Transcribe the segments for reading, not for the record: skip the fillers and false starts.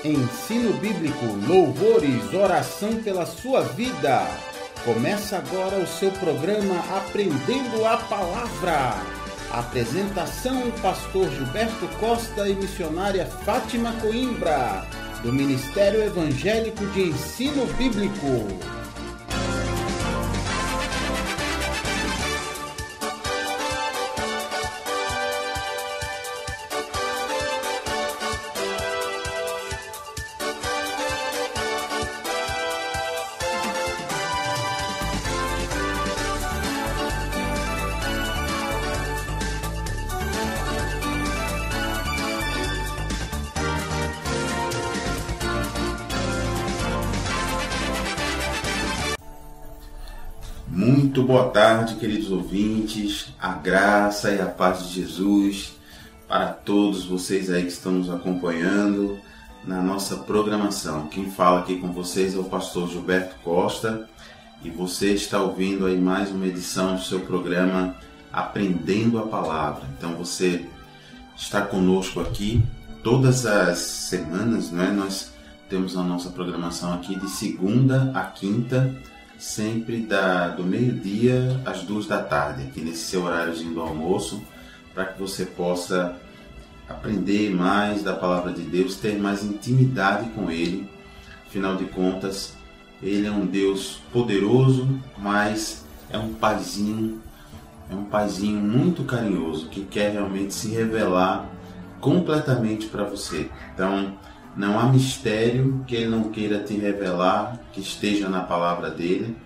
Ensino bíblico, louvores, oração pela sua vida. Começa agora o seu programa Aprendendo a Palavra. Apresentação, pastor Gilberto Costa e missionária Fátima Coimbra, do Ministério Evangélico de Ensino Bíblico. Muito boa tarde, queridos ouvintes, a graça e a paz de Jesus para todos vocês aí que estão nos acompanhando na nossa programação. Quem fala aqui com vocês é o pastor Gilberto Costa e você está ouvindo aí mais uma edição do seu programa Aprendendo a Palavra. Então você está conosco aqui todas as semanas, né? Nós temos a nossa programação aqui de segunda a quinta, sempre do meio-dia às 14h, aqui nesse seu horáriozinho do almoço, para que você possa aprender mais da Palavra de Deus, ter mais intimidade com Ele. Afinal de contas, Ele é um Deus poderoso, mas é um paizinho muito carinhoso, que quer realmente se revelar completamente para você. Então, não há mistério que Ele não queira te revelar, que esteja na palavra dEle,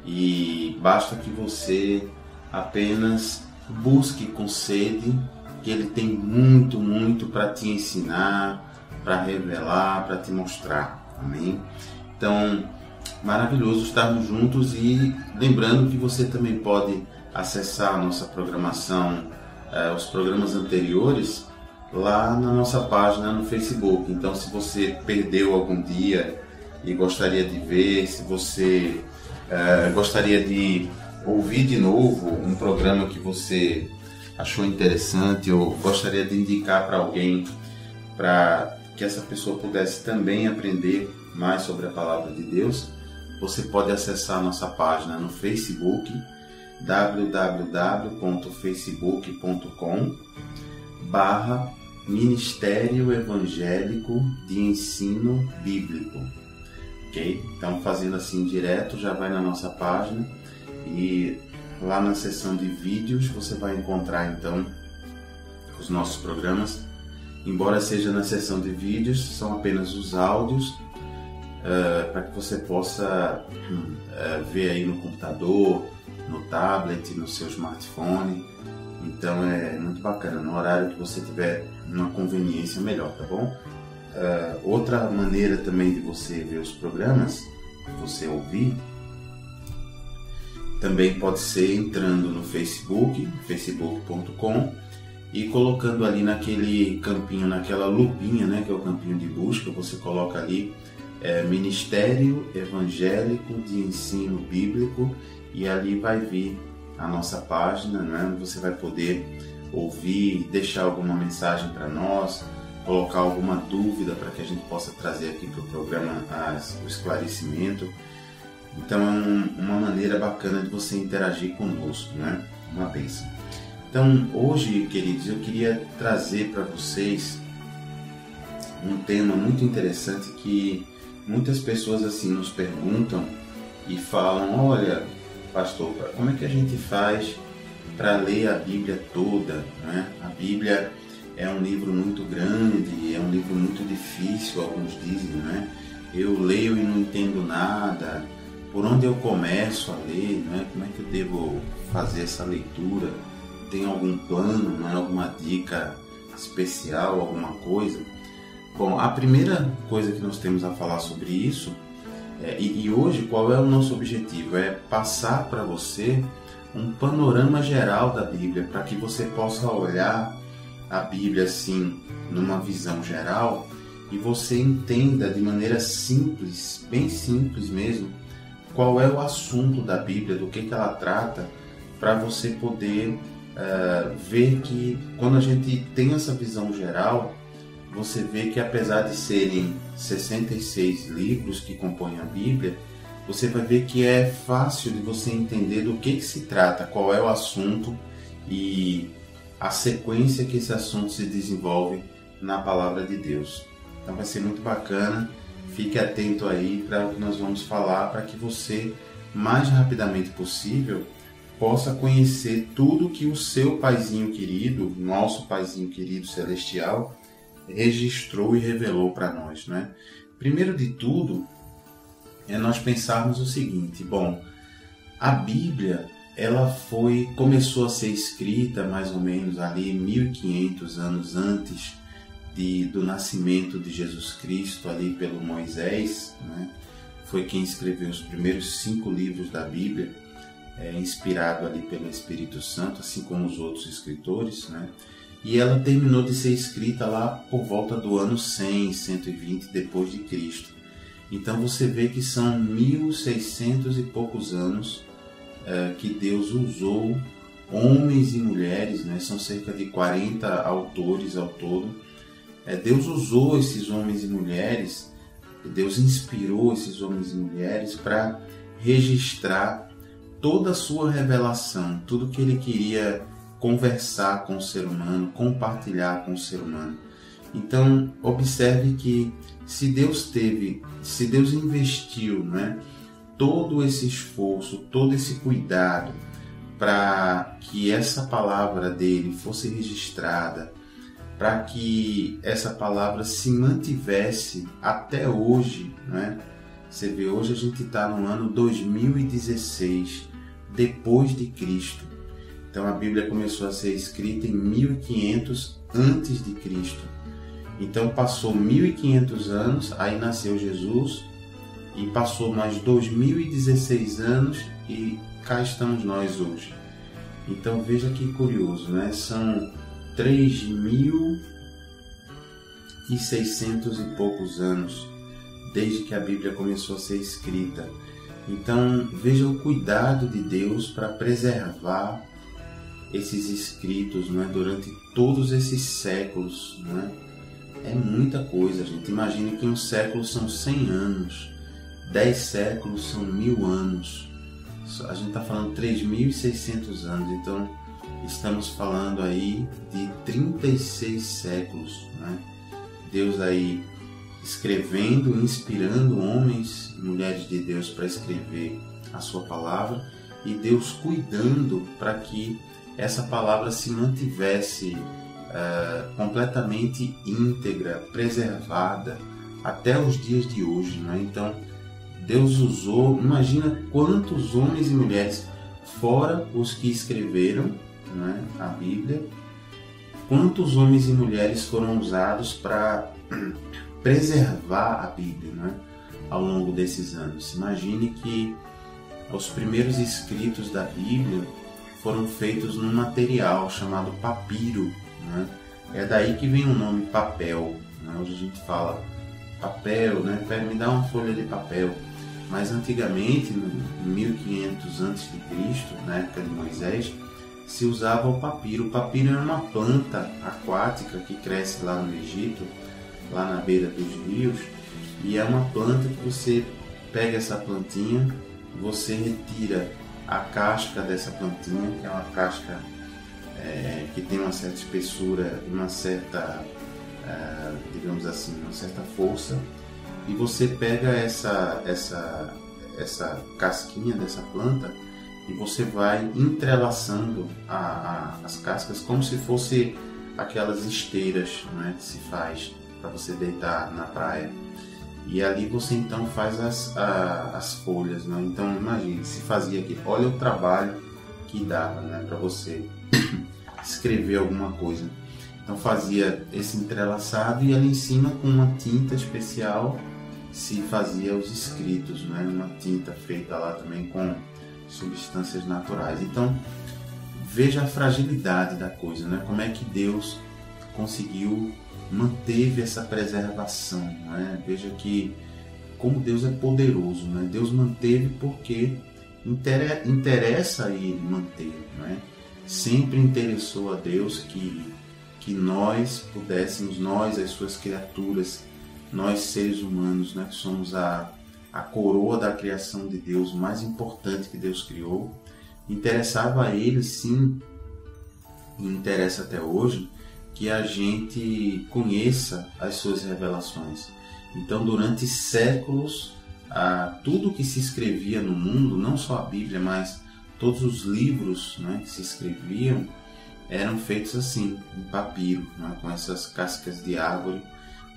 e basta que você apenas busque com sede, que Ele tem muito para te ensinar, para revelar, para te mostrar. Amém? Então, maravilhoso estarmos juntos, e lembrando que você também pode acessar a nossa programação, os programas anteriores, lá na nossa página no Facebook. Então, se você perdeu algum dia e gostaria de ver, se você gostaria de ouvir de novo um programa que você achou interessante, ou gostaria de indicar para alguém, para que essa pessoa pudesse também aprender mais sobre a Palavra de Deus, você pode acessar a nossa página no Facebook, www.facebook.com/Ministério Evangélico de Ensino Bíblico. Ok? Então, fazendo assim direto, já vai na nossa página, e lá na seção de vídeos você vai encontrar então os nossos programas. Embora seja na seção de vídeos, são apenas os áudios, para que você possa ver aí no computador, no tablet, no seu smartphone. Então é muito bacana, no horário que você tiver uma conveniência melhor, tá bom? Outra maneira também de você ver os programas, de você ouvir, também pode ser entrando no Facebook, facebook.com, e colocando ali naquele campinho, naquela lupinha, né, que é o campinho de busca, você coloca ali Ministério Evangélico de Ensino Bíblico, e ali vai vir a nossa página, né? Você vai poder ouvir, deixar alguma mensagem para nós, colocar alguma dúvida para que a gente possa trazer aqui para o programa o esclarecimento. Então é uma maneira bacana de você interagir conosco, né? Uma bênção. Então hoje, queridos, eu queria trazer para vocês um tema muito interessante que muitas pessoas assim nos perguntam e falam: olha, pastor, como é que a gente faz para ler a Bíblia toda, né? A Bíblia é um livro muito grande, é um livro muito difícil, alguns dizem, né? Eu leio e não entendo nada, por onde eu começo a ler, né? Como é que eu devo fazer essa leitura? Tem algum plano, né? Alguma dica especial, alguma coisa? Bom, a primeira coisa que nós temos a falar sobre isso, e hoje qual é o nosso objetivo? É passar para você um panorama geral da Bíblia, para que você possa olhar a Bíblia assim, numa visão geral, e você entenda de maneira simples, bem simples mesmo, qual é o assunto da Bíblia, do que ela trata, para você poder ver que quando a gente tem essa visão geral, você vê que apesar de serem 66 livros que compõem a Bíblia, você vai ver que é fácil de você entender do que se trata, qual é o assunto e a sequência que esse assunto se desenvolve na Palavra de Deus. Então vai ser muito bacana, fique atento aí para o que nós vamos falar, para que você, mais rapidamente possível, possa conhecer tudo que o seu Paizinho querido, nosso Paizinho querido celestial, registrou e revelou para nós, né? Primeiro de tudo, é nós pensarmos o seguinte: bom, a Bíblia ela começou a ser escrita mais ou menos ali 1500 anos antes do nascimento de Jesus Cristo, ali pelo Moisés, né? Foi quem escreveu os primeiros 5 livros da Bíblia, inspirado ali pelo Espírito Santo, assim como os outros escritores, né? E ela terminou de ser escrita lá por volta do ano 100, 120 depois de Cristo. Então você vê que são 1600 e poucos anos que Deus usou homens e mulheres, né? São cerca de 40 autores ao todo. Deus usou esses homens e mulheres, Deus inspirou esses homens e mulheres para registrar toda a sua revelação, tudo que Ele queria conversar com o ser humano, compartilhar com o ser humano. Então, observe que se Deus investiu, né, todo esse esforço, todo esse cuidado para que essa palavra dele fosse registrada, para que essa palavra se mantivesse até hoje, né? Você vê, hoje a gente está no ano 2016, depois de Cristo. Então a Bíblia começou a ser escrita em 1500 antes de Cristo. Então passou 1500 anos, aí nasceu Jesus, e passou mais 2016 anos e cá estamos nós hoje. Então veja que curioso, né? São 3.600 e poucos anos desde que a Bíblia começou a ser escrita. Então veja o cuidado de Deus para preservar esses escritos, né, durante todos esses séculos, né? É muita coisa, gente. Imagine que um século são 100 anos, 10 séculos são 1000 anos. A gente está falando 3.600 anos, então estamos falando aí de 36 séculos, né? Deus aí escrevendo, inspirando homens e mulheres de Deus para escrever a sua palavra, e Deus cuidando para que essa palavra se mantivesse completamente íntegra, preservada até os dias de hoje, né? Então Deus usou, imagina quantos homens e mulheres, fora os que escreveram, né, a Bíblia, quantos homens e mulheres foram usados para preservar a Bíblia, né, ao longo desses anos. Imagine que os primeiros escritos da Bíblia foram feitos num material chamado papiro, né? É daí que vem o nome papel, né? Hoje a gente fala papel, né? Me dá uma folha de papel. Mas antigamente, em 1500 a.C., na época de Moisés, se usava o papiro. O papiro é uma planta aquática que cresce lá no Egito, lá na beira dos rios, e é uma planta que você pega essa plantinha, você retira a casca dessa plantinha, que é uma casca que tem uma certa espessura, uma certa, digamos assim, uma certa força, e você pega essa casquinha dessa planta e você vai entrelaçando as cascas como se fosse aquelas esteiras, né, que se faz para você deitar na praia. E ali você então faz as folhas, né? Então imagine, se fazia aqui, olha o trabalho que dava, né, para você escrever alguma coisa. Então fazia esse entrelaçado e ali em cima, com uma tinta especial, se fazia os escritos, né? Uma tinta feita lá também com substâncias naturais. Então veja a fragilidade da coisa, né? Como é que Deus manteve essa preservação, né? Veja que como Deus é poderoso, né? Deus manteve porque interessa a Ele manter, né? Sempre interessou a Deus que que nós pudéssemos, nós, as suas criaturas, nós seres humanos, né, que somos a coroa da criação de Deus, o mais importante que Deus criou, interessava a Ele, sim, e interessa até hoje, que a gente conheça as suas revelações. Então, durante séculos, tudo que se escrevia no mundo, não só a Bíblia, mas todos os livros, né, que se escreviam, eram feitos assim, em papiro, né, com essas cascas de árvore,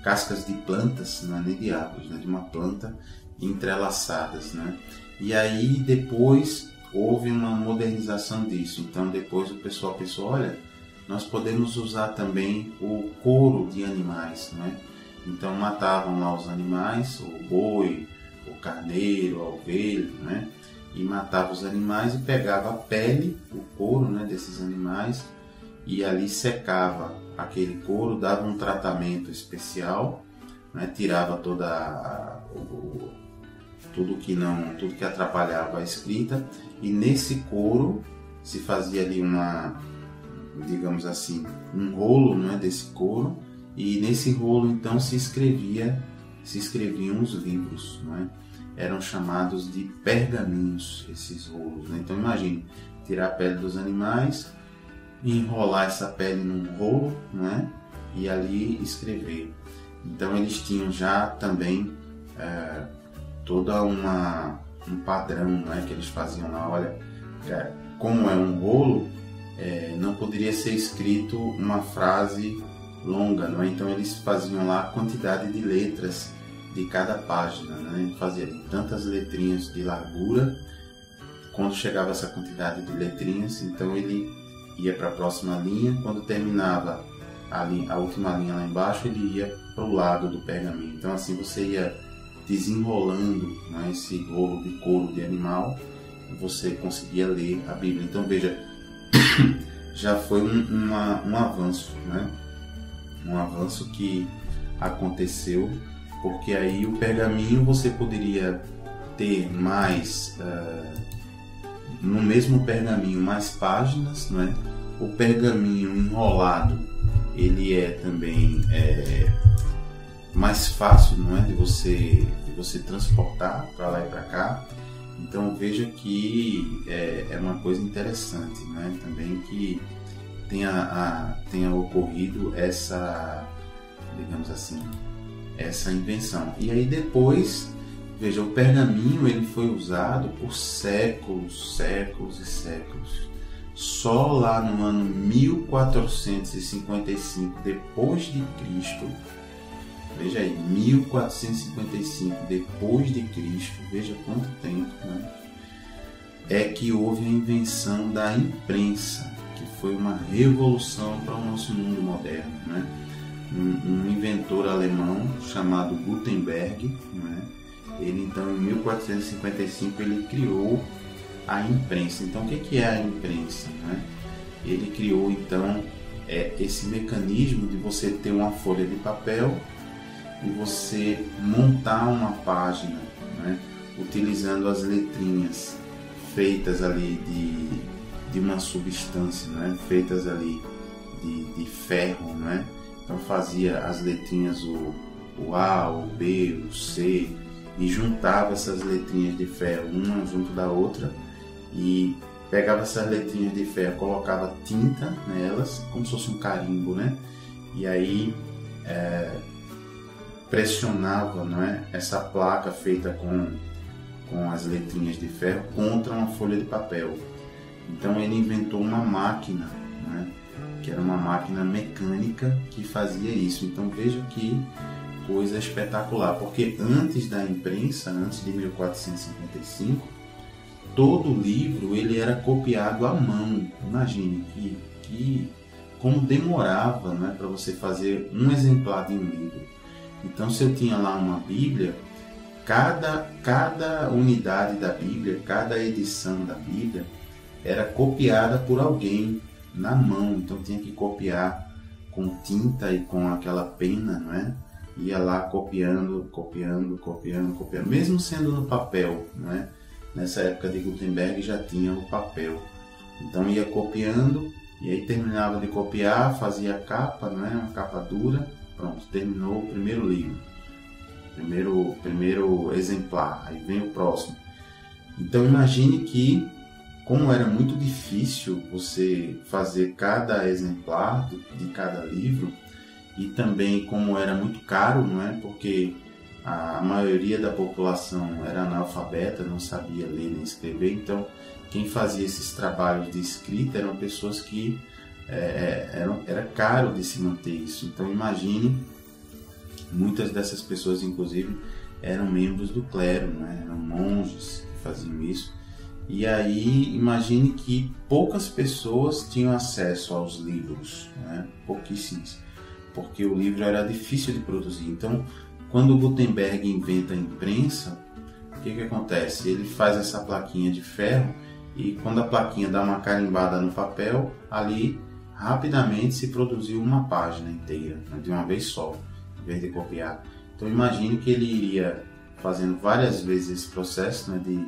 cascas de plantas, não é nem de árvores, né, de uma planta, entrelaçadas, né? E aí depois houve uma modernização disso. Então depois o pessoal pensou, olha, nós podemos usar também o couro de animais, né? Então matavam lá os animais, o boi, o carneiro, a ovelha, né? E matava os animais e pegava a pele, o couro, né, desses animais, e ali secava aquele couro, dava um tratamento especial, né, tirava tudo que atrapalhava a escrita, e nesse couro se fazia ali digamos assim, um rolo, né, desse couro, e nesse rolo então se escreviam os livros, né? Eram chamados de pergaminhos esses rolos, né? Então imagine, tirar a pele dos animais, enrolar essa pele num rolo, né? E ali escrever. Então eles tinham já também toda um padrão, né, que eles faziam lá. Olha, como é um rolo, não poderia ser escrito uma frase longa, não é? Então eles faziam lá a quantidade de letras de cada página, né? Fazia tantas letrinhas de largura. Quando chegava essa quantidade de letrinhas, então ele ia para a próxima linha. Quando terminava a última linha lá embaixo, ele ia para o lado do pergaminho. Então assim você ia desenrolando, né, esse rolo de couro de animal, e você conseguia ler a Bíblia. Então veja, já foi um avanço, né? Um avanço que aconteceu, porque aí o pergaminho você poderia ter mais, no mesmo pergaminho, mais páginas, né? O pergaminho enrolado, ele é também mais fácil, não é, de você transportar para lá e para cá. Então veja que é uma coisa interessante, né? Também que tenha ocorrido essa, digamos assim, essa invenção. E aí depois, veja, o pergaminho ele foi usado por séculos e séculos. Só lá no ano 1455 depois de Cristo, veja aí, 1455 depois de Cristo, veja quanto tempo, né? É que houve a invenção da imprensa, que foi uma revolução para o nosso mundo moderno, né? Um inventor alemão chamado Gutenberg, né? Ele então em 1455 ele criou a imprensa. Então o que é a imprensa, né? Ele criou então esse mecanismo de você ter uma folha de papel e você montar uma página, né, utilizando as letrinhas feitas ali de uma substância, né, feitas ali de ferro, né? Então fazia as letrinhas o A, o B, o C, e juntava essas letrinhas de ferro uma junto da outra e pegava essas letrinhas de ferro, colocava tinta nelas, como se fosse um carimbo, né? E aí pressionava, não é, essa placa feita com as letrinhas de ferro contra uma folha de papel. Então ele inventou uma máquina, né, que era uma máquina mecânica que fazia isso. Então veja que coisa espetacular, porque antes da imprensa, antes de 1455, todo livro ele era copiado à mão. Imagine que como demorava, né, para você fazer um exemplar de um livro. Então se eu tinha lá uma Bíblia, cada unidade da Bíblia, cada edição da Bíblia era copiada por alguém na mão. Então tinha que copiar com tinta e com aquela pena, não é? Ia lá copiando, mesmo sendo no papel, não é? Nessa época de Gutenberg já tinha o papel. Então ia copiando E aí terminava de copiar, fazia a capa, uma capa dura, pronto, terminou o primeiro livro, primeiro exemplar, aí vem o próximo. Então imagine que, como era muito difícil você fazer cada exemplar de cada livro, e também como era muito caro, porque a maioria da população era analfabeta, não sabia ler nem escrever, então quem fazia esses trabalhos de escrita eram pessoas que era caro de se manter isso. Então imagine, muitas dessas pessoas inclusive eram membros do clero, eram monges que faziam isso. E aí imagine que poucas pessoas tinham acesso aos livros, pouquíssimas, porque o livro era difícil de produzir. Então, quando Gutenberg inventa a imprensa, o que acontece? Ele faz essa plaquinha de ferro, e quando a plaquinha dá uma carimbada no papel, ali rapidamente se produziu uma página inteira, de uma vez só, em vez de copiar. Então imagine que ele iria fazendo várias vezes esse processo, de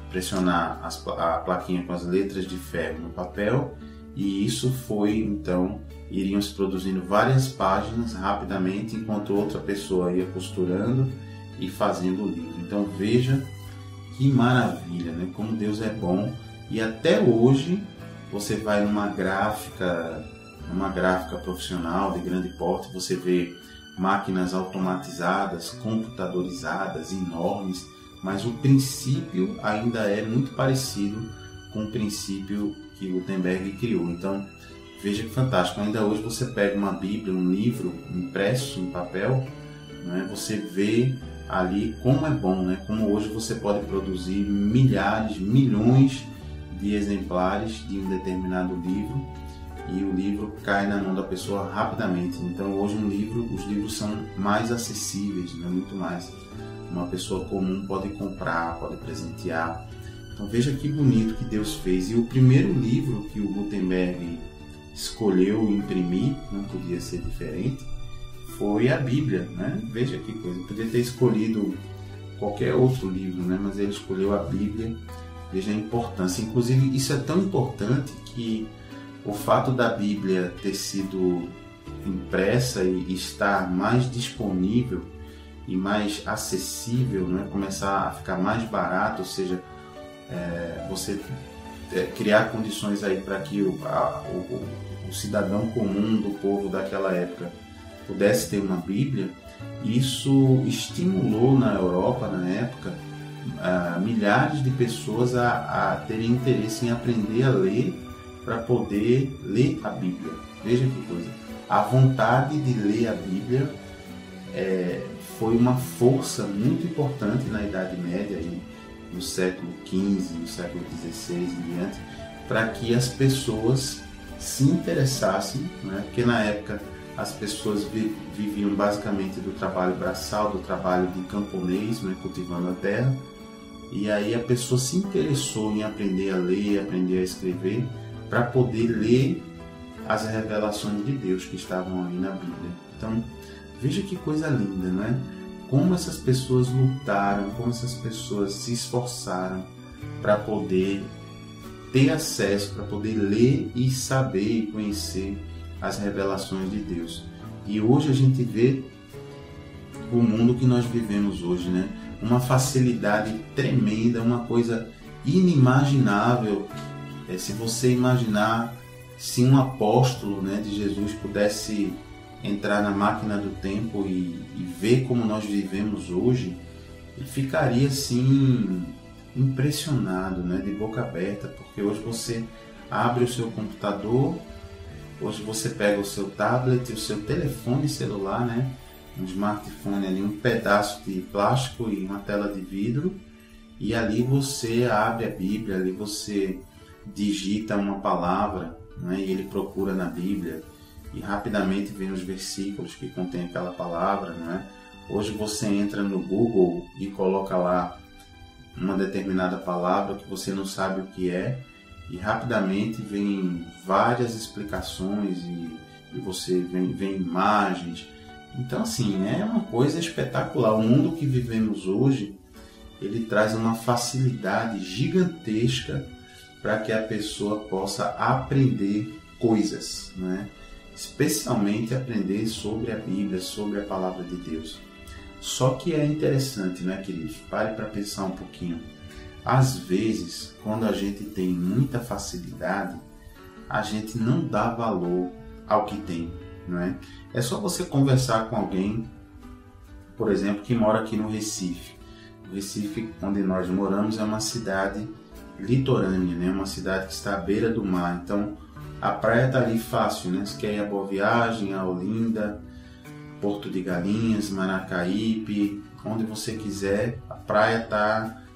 pressionar a plaquinha com as letras de ferro no papel, e isso foi, então, iriam se produzindo várias páginas rapidamente, enquanto outra pessoa ia costurando e fazendo o livro. Então veja que maravilha, como Deus é bom. E até hoje você vai numa gráfica profissional de grande porte, você vê máquinas automatizadas, computadorizadas, enormes, mas o princípio ainda é muito parecido com o princípio que Gutenberg criou. Então veja que fantástico, ainda hoje você pega uma Bíblia, um livro impresso em papel, você vê ali como é bom, como hoje você pode produzir milhares, milhões de exemplares de um determinado livro, e o livro cai na mão da pessoa rapidamente. Então hoje os livros são mais acessíveis, muito mais. Uma pessoa comum pode comprar, pode presentear. Então veja que bonito que Deus fez. E o primeiro livro que o Gutenberg escolheu imprimir, não podia ser diferente, foi a Bíblia, Veja que coisa, podia ter escolhido qualquer outro livro, mas ele escolheu a Bíblia. Veja a importância. Inclusive isso é tão importante que o fato da Bíblia ter sido impressa e estar mais disponível e mais acessível, começar a ficar mais barato, ou seja, você criar condições aí para que o cidadão comum do povo daquela época pudesse ter uma Bíblia, isso estimulou na Europa, na época, milhares de pessoas a terem interesse em aprender a ler para poder ler a Bíblia. Veja que coisa. A vontade de ler a Bíblia foi uma força muito importante na Idade Média, aí, no século XV, no século XVI e diante, para que as pessoas se interessassem, porque na época as pessoas viviam basicamente do trabalho braçal, do trabalho de camponês, cultivando a terra, e aí a pessoa se interessou em aprender a ler, aprender a escrever, para poder ler as revelações de Deus que estavam ali na Bíblia. Então, veja que coisa linda, Como essas pessoas lutaram, como essas pessoas se esforçaram para poder ter acesso, para poder ler e saber e conhecer as revelações de Deus. E hoje a gente vê o mundo que nós vivemos hoje, Uma facilidade tremenda, uma coisa inimaginável. Se você imaginar se um apóstolo de Jesus pudesse entrar na máquina do tempo e ver como nós vivemos hoje, ele ficaria assim impressionado, de boca aberta, porque hoje você abre o seu computador, hoje você pega o seu tablet, o seu telefone celular, um smartphone ali, um pedaço de plástico e uma tela de vidro, e ali você abre a Bíblia, ali você digita uma palavra, e ele procura na Bíblia e rapidamente vem os versículos que contém aquela palavra, Hoje você entra no Google e coloca lá uma determinada palavra que você não sabe o que é, e rapidamente vem várias explicações e você vem imagens. Então assim, é uma coisa espetacular. O mundo que vivemos hoje, ele traz uma facilidade gigantesca para que a pessoa possa aprender coisas, né? Especialmente aprender sobre a Bíblia, sobre a Palavra de Deus. Só que é interessante, né, queridos? Pare para pensar um pouquinho. Às vezes, quando a gente tem muita facilidade, a gente não dá valor ao que tem, não é? É só você conversar com alguém, por exemplo, que mora aqui no Recife. O Recife, onde nós moramos, é uma cidade litorânea, né? Uma cidade que está à beira do mar. Então, a praia está ali fácil, né? Você quer ir a Boa Viagem, a Olinda, Porto de Galinhas, Maracaípe, onde você quiser, a praia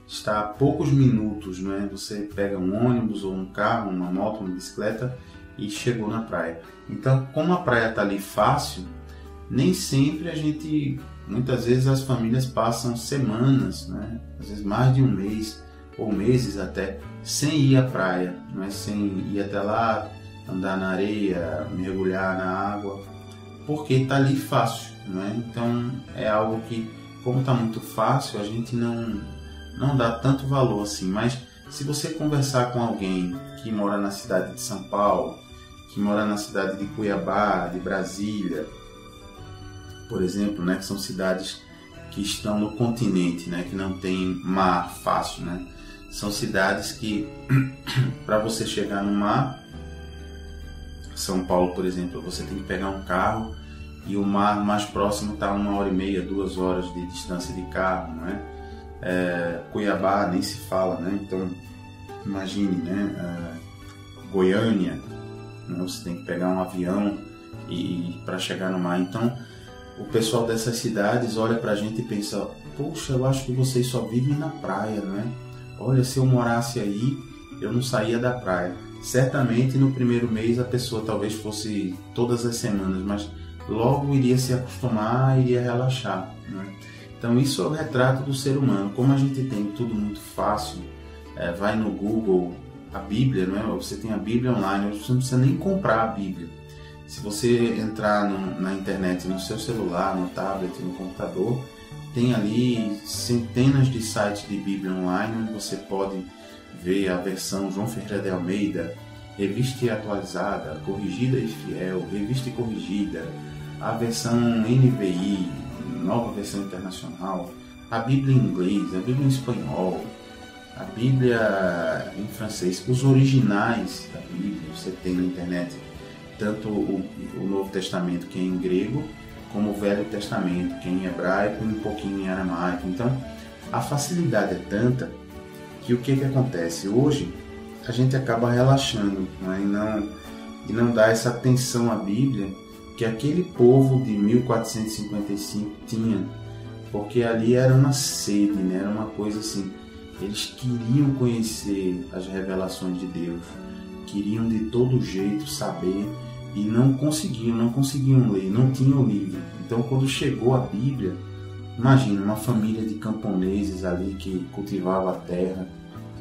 está a poucos minutos, né? Você pega um ônibus ou um carro, uma moto, uma bicicleta e chegou na praia. Então, como a praia está ali fácil, nem sempre muitas vezes as famílias passam semanas, né? Às vezes mais de um mês ou meses até, sem ir à praia, né? Sem ir até lá, andar na areia, mergulhar na água, porque está ali fácil, né? Então é algo que, como está muito fácil, a gente não dá tanto valor assim. Mas se você conversar com alguém que mora na cidade de São Paulo, que mora na cidade de Cuiabá, de Brasília, por exemplo, né, que são cidades que estão no continente, né, que não tem mar fácil, né? São cidades que, para você chegar no mar, São Paulo, por exemplo, você tem que pegar um carro e o mar mais próximo está 1h30, 2 horas de distância de carro, né? Cuiabá nem se fala, né? Então, imagine, né? Goiânia, né? Você tem que pegar um avião para chegar no mar. Então, o pessoal dessas cidades olha para a gente e pensa: poxa, eu acho que vocês só vivem na praia, né? Olha, se eu morasse aí, eu não saía da praia. Certamente no primeiro mês a pessoa talvez fosse todas as semanas, mas logo iria se acostumar, iria relaxar, né? Então isso é o retrato do ser humano. Como a gente tem tudo muito fácil, vai no Google, a Bíblia, não é? Você tem a Bíblia online, você não precisa nem comprar a Bíblia. Se você entrar na internet, no seu celular, no tablet, no computador, tem ali centenas de sites de Bíblia online, onde você pode ver a versão João Ferreira de Almeida, Revista e Atualizada, Corrigida e Fiel, Revista e Corrigida, a versão NVI, Nova Versão Internacional, a Bíblia em inglês, a Bíblia em espanhol, a Bíblia em francês, os originais da Bíblia. Você tem na internet tanto o Novo Testamento, que é em grego, como o Velho Testamento, que é em hebraico e um pouquinho em aramaico. Então, a facilidade é tanta que o que acontece? Hoje, a gente acaba relaxando, né? e não dá essa atenção à Bíblia que aquele povo de 1455 tinha, porque ali era uma sede, né? Era uma coisa assim, eles queriam conhecer as revelações de Deus, queriam de todo jeito saber, e não conseguiam ler, não tinham o livro. Então, quando chegou a Bíblia, imagina uma família de camponeses ali que cultivava a terra,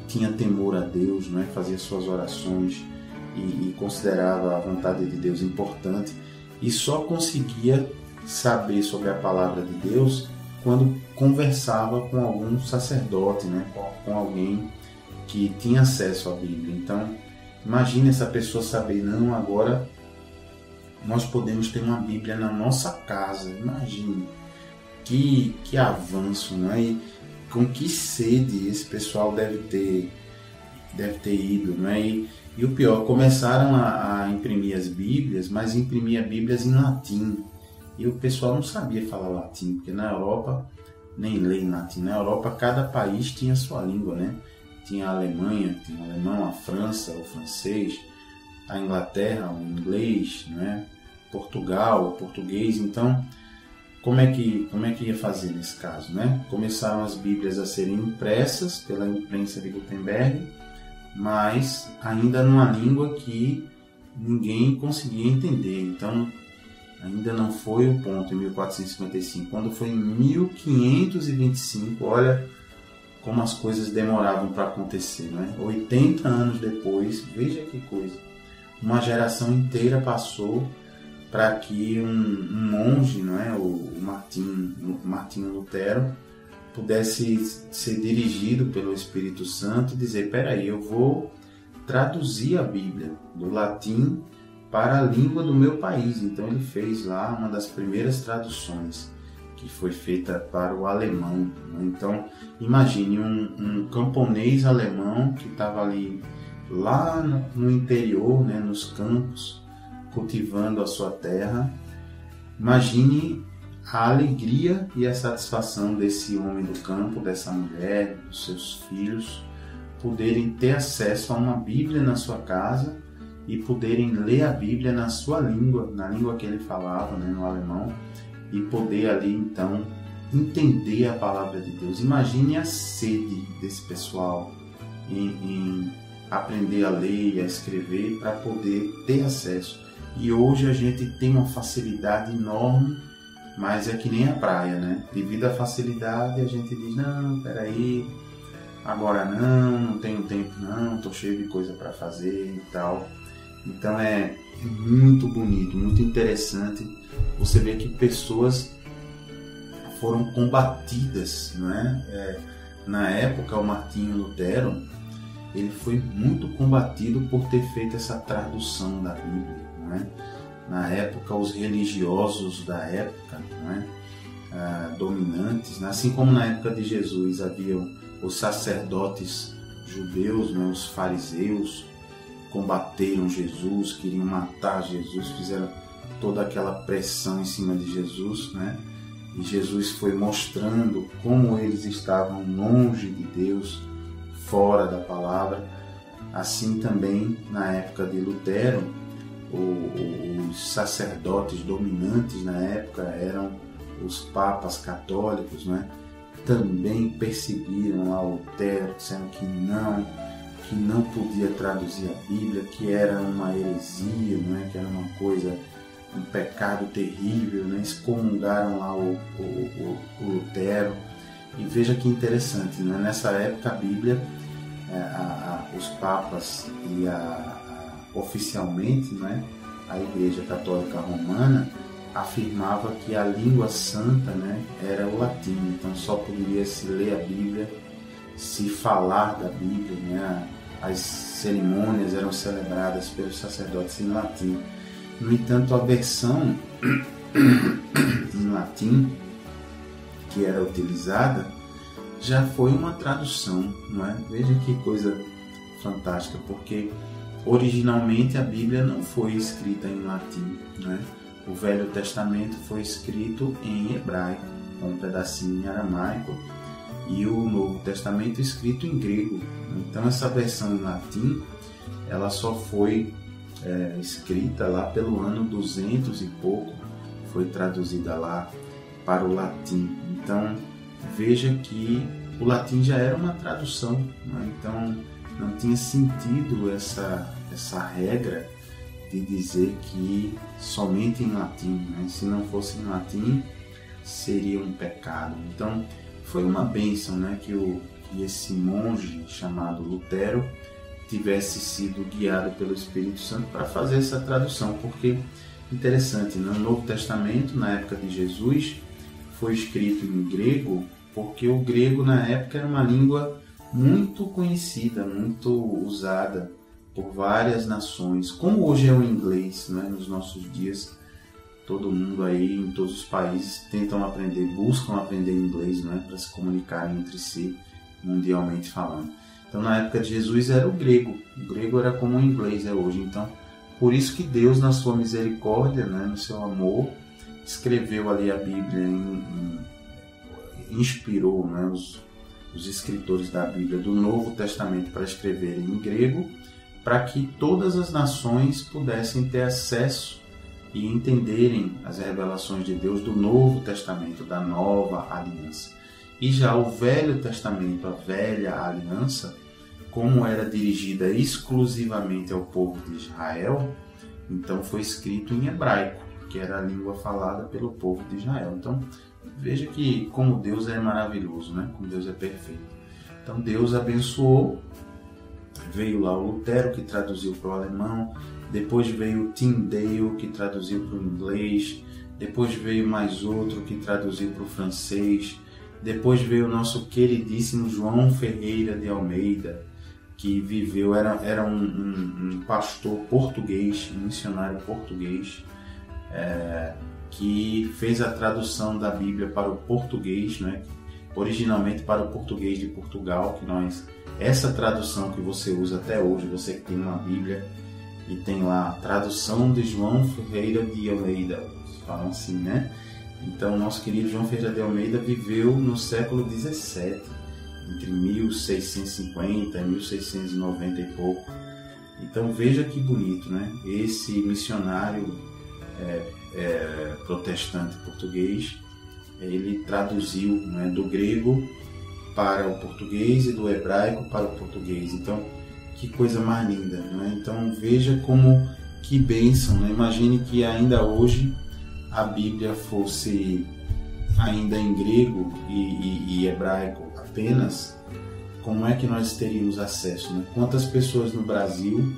tinha temor a Deus, né? Fazia suas orações e considerava a vontade de Deus importante, e só conseguia saber sobre a palavra de Deus quando conversava com algum sacerdote, né? Com alguém que tinha acesso à Bíblia. Então, imagine essa pessoa saber, não, agora nós podemos ter uma Bíblia na nossa casa. Imagine que avanço, né? E com que sede esse pessoal deve ter ido, né? E o pior, começaram a imprimir as Bíblias, mas imprimia Bíblias em latim. E o pessoal não sabia falar latim, porque na Europa nem lê em latim. Na Europa cada país tinha a sua língua, né? Tinha a Alemanha, tinha o alemão, a França, o francês, a Inglaterra, o inglês, né? Portugal, o português. Então, como é que ia fazer nesse caso, né? Começaram as Bíblias a serem impressas pela imprensa de Gutenberg, mas ainda numa língua que ninguém conseguia entender. Então, ainda não foi o ponto em 1455. Quando foi em 1525, olha como as coisas demoravam para acontecer, né? 80 anos depois, veja que coisa. Uma geração inteira passou para que um monge, não é, o Martinho Lutero, pudesse ser dirigido pelo Espírito Santo e dizer: peraí, eu vou traduzir a Bíblia do latim para a língua do meu país. Então ele fez lá uma das primeiras traduções, que foi feita para o alemão. Então imagine um camponês alemão que estava ali lá no interior, né, nos campos, cultivando a sua terra. Imagine a alegria e a satisfação desse homem do campo, dessa mulher, dos seus filhos, poderem ter acesso a uma Bíblia na sua casa e poderem ler a Bíblia na sua língua, na língua que ele falava, né, no alemão, e poder ali então entender a palavra de Deus. Imagine a sede desse pessoal em aprender a ler e a escrever para poder ter acesso. E hoje a gente tem uma facilidade enorme, mas é que nem a praia, né? Devido à facilidade a gente diz, não, peraí, agora não tenho tempo não, estou cheio de coisa para fazer e tal. Então é muito bonito, muito interessante você ver que pessoas foram combatidas, não é? Na época, o Martinho Lutero, ele foi muito combatido por ter feito essa tradução da Bíblia, não é? Na época, os religiosos da época, não é? Dominantes, assim como na época de Jesus haviam os sacerdotes judeus, né? Os fariseus, combateram Jesus, queriam matar Jesus, fizeram toda aquela pressão em cima de Jesus, né? E Jesus foi mostrando como eles estavam longe de Deus, fora da palavra. Assim também, na época de Lutero, os sacerdotes dominantes na época eram os papas católicos, né? Também perseguiram lá Lutero, dizendo que não podia traduzir a Bíblia, que era uma heresia, né? Que era uma coisa, um pecado terrível, né? Excomungaram lá o Lutero. E veja que interessante, né? Nessa época a Bíblia, os papas e oficialmente, né, a Igreja Católica Romana afirmava que a língua santa, né, era o latim. Então só poderia se ler a Bíblia, se falar da Bíblia, né? As cerimônias eram celebradas pelos sacerdotes em latim. No entanto, a versão em latim que era utilizada já foi uma tradução, não é? Veja que coisa fantástica, porque originalmente a Bíblia não foi escrita em latim, não é? O Velho Testamento foi escrito em hebraico, com um pedacinho em aramaico, e o Novo Testamento escrito em grego. Então essa versão em latim, ela só foi escrita lá pelo ano 200 e pouco, foi traduzida lá para o latim. Então veja que o latim já era uma tradução, né? Então não tinha sentido essa regra de dizer que somente em latim, né? Se não fosse em latim seria um pecado. Então foi uma bênção, né? que esse monge chamado Lutero tivesse sido guiado pelo Espírito Santo para fazer essa tradução, porque interessante, no Novo Testamento, na época de Jesus, foi escrito em grego, porque o grego na época era uma língua muito conhecida, muito usada por várias nações, como hoje é o inglês, né? Nos nossos dias, todo mundo aí, em todos os países, tentam aprender, buscam aprender inglês, né? Para se comunicarem entre si, mundialmente falando. Então, na época de Jesus era o grego era como o inglês é hoje. Então, por isso que Deus, na sua misericórdia, né? No seu amor, escreveu ali a Bíblia, inspirou, né? Os escritores da Bíblia do Novo Testamento para escreverem em grego, para que todas as nações pudessem ter acesso e entenderem as revelações de Deus do Novo Testamento, da Nova Aliança. E já o Velho Testamento, a Velha Aliança, como era dirigida exclusivamente ao povo de Israel, então foi escrito em hebraico, que era a língua falada pelo povo de Israel. Então veja que como Deus é maravilhoso, né? Como Deus é perfeito. Então Deus abençoou. Veio lá o Lutero, que traduziu para o alemão, depois veio o Tyndale, que traduziu para o inglês, depois veio mais outro que traduziu para o francês, depois veio o nosso queridíssimo João Ferreira de Almeida, que viveu, era um pastor português, um missionário português, que fez a tradução da Bíblia para o português, né? Originalmente para o português de Portugal, essa tradução que você usa até hoje, você que tem uma Bíblia e tem lá a tradução de João Ferreira de Almeida, falam assim, né? Então, nosso querido João Ferreira de Almeida viveu no século XVII, entre 1650 e 1690 e pouco. Então, veja que bonito, né? Esse missionário protestante português, ele traduziu, né, do grego para o português e do hebraico para o português. Então, que coisa mais linda, né? Então, veja que bênção, né? Imagine que ainda hoje a Bíblia fosse ainda em grego e hebraico apenas, como é que nós teríamos acesso, né? Quantas pessoas no Brasil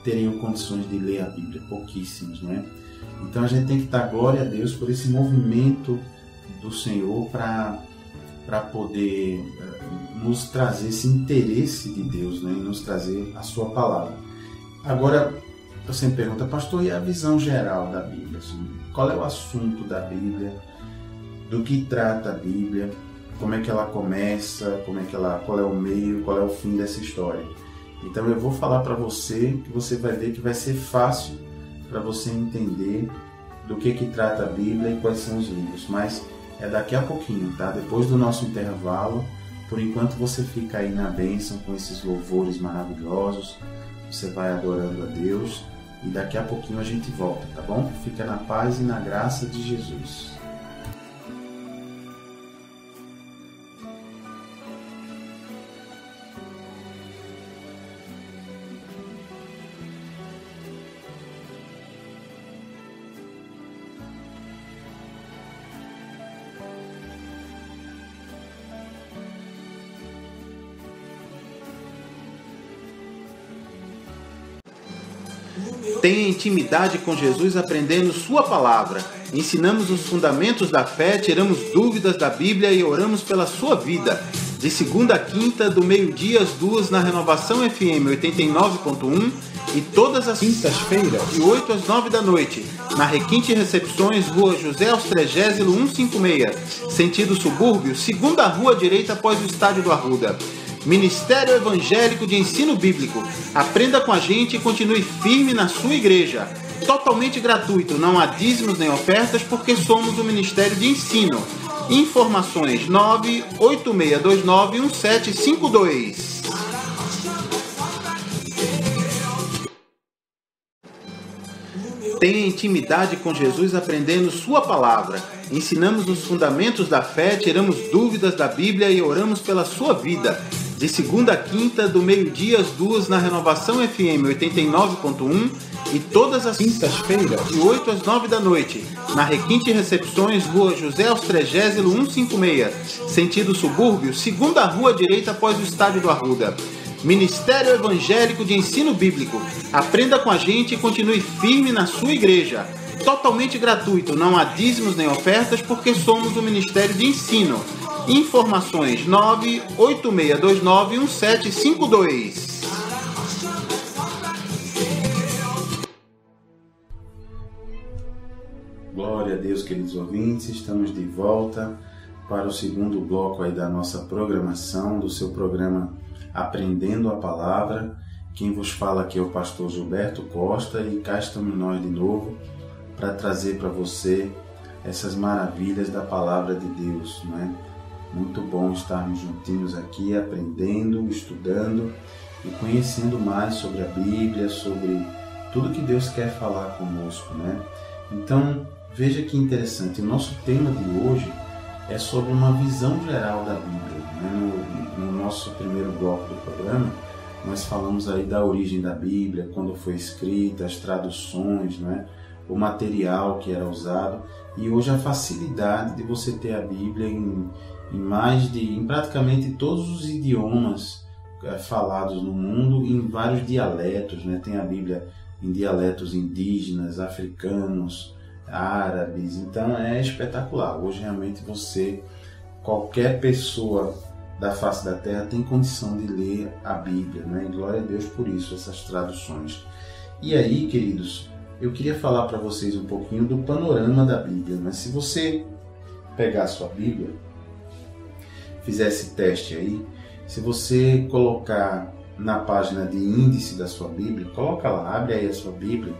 teriam condições de ler a Bíblia? Pouquíssimos, né? Então a gente tem que dar glória a Deus por esse movimento do Senhor para poder nos trazer esse interesse de Deus, né? E nos trazer a sua palavra. Agora, você me pergunta, pastor, e a visão geral da Bíblia? Assim, qual é o assunto da Bíblia? Do que trata a Bíblia? Como é que ela começa? Qual é o meio? Qual é o fim dessa história? Então eu vou falar para você, que você vai ver que vai ser fácil para você entender do que trata a Bíblia e quais são os livros. Mas é daqui a pouquinho, tá? Depois do nosso intervalo. Por enquanto você fica aí na bênção com esses louvores maravilhosos. Você vai adorando a Deus. E daqui a pouquinho a gente volta, tá bom? Fica na paz e na graça de Jesus. Tenha intimidade com Jesus aprendendo sua palavra. Ensinamos os fundamentos da fé, tiramos dúvidas da Bíblia e oramos pela sua vida. De segunda a quinta, do meio-dia às 2 na Renovação FM 89.1 e todas as quintas-feiras, de 8 às 9 da noite, na Requinte Recepções, Rua José Austrégésilo 156, sentido subúrbio, segunda rua direita após o estádio do Arruda. Ministério Evangélico de Ensino Bíblico. Aprenda com a gente e continue firme na sua igreja. Totalmente gratuito, não há dízimos nem ofertas, porque somos um ministério de ensino. Informações 986291752. Tenha intimidade com Jesus aprendendo sua palavra. Ensinamos os fundamentos da fé, tiramos dúvidas da Bíblia e oramos pela sua vida. De segunda a quinta, do meio-dia às 2 na Renovação FM 89.1 e todas as quintas-feiras, de 8 às 9 da noite, na Requinte Recepções, Rua José Austrégésilo 156, sentido subúrbio, segunda rua direita após o estádio do Arruda. Ministério Evangélico de Ensino Bíblico. Aprenda com a gente e continue firme na sua igreja. Totalmente gratuito, não há dízimos nem ofertas, porque somos um ministério de ensino. Informações 986291752. Glória a Deus, queridos ouvintes. Estamos de volta para o segundo bloco aí da nossa programação, do seu programa Aprendendo a Palavra. Quem vos fala aqui é o pastor Gilberto Costa e cá estamos nós de novo para trazer para você essas maravilhas da Palavra de Deus, não é? Muito bom estarmos juntinhos aqui, aprendendo, estudando e conhecendo mais sobre a Bíblia, sobre tudo que Deus quer falar conosco, né? Então, veja que interessante, o nosso tema de hoje é sobre uma visão geral da Bíblia, né? No nosso primeiro bloco do programa, nós falamos aí da origem da Bíblia, quando foi escrita, as traduções, né? O material que era usado, e hoje a facilidade de você ter a Bíblia em praticamente todos os idiomas falados no mundo, em vários dialetos, né? Tem a Bíblia em dialetos indígenas, africanos, árabes, então é espetacular. Hoje realmente qualquer pessoa da face da terra tem condição de ler a Bíblia, né? E glória a Deus por isso, essas traduções. E aí, queridos, eu queria falar para vocês um pouquinho do panorama da Bíblia, mas se você pegar a sua Bíblia, fizer esse teste aí, se você colocar na página de índice da sua Bíblia, coloca lá, abre aí a sua Bíblia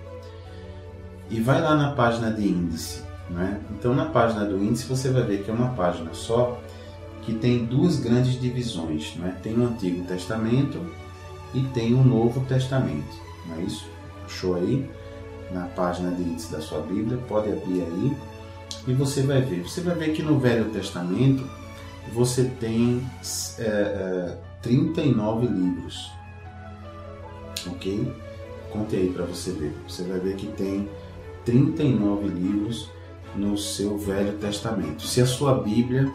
e vai lá na página de índice, né? Então, na página do índice você vai ver que é uma página só, que tem duas grandes divisões, né? Tem o Antigo Testamento e tem o Novo Testamento, não é isso? Achou aí? Na página de índice da sua Bíblia, pode abrir aí e você vai ver. Você vai ver que no Velho Testamento você tem 39 livros, ok? Conte aí para você ver. Você vai ver que tem 39 livros no seu Velho Testamento. Se a sua Bíblia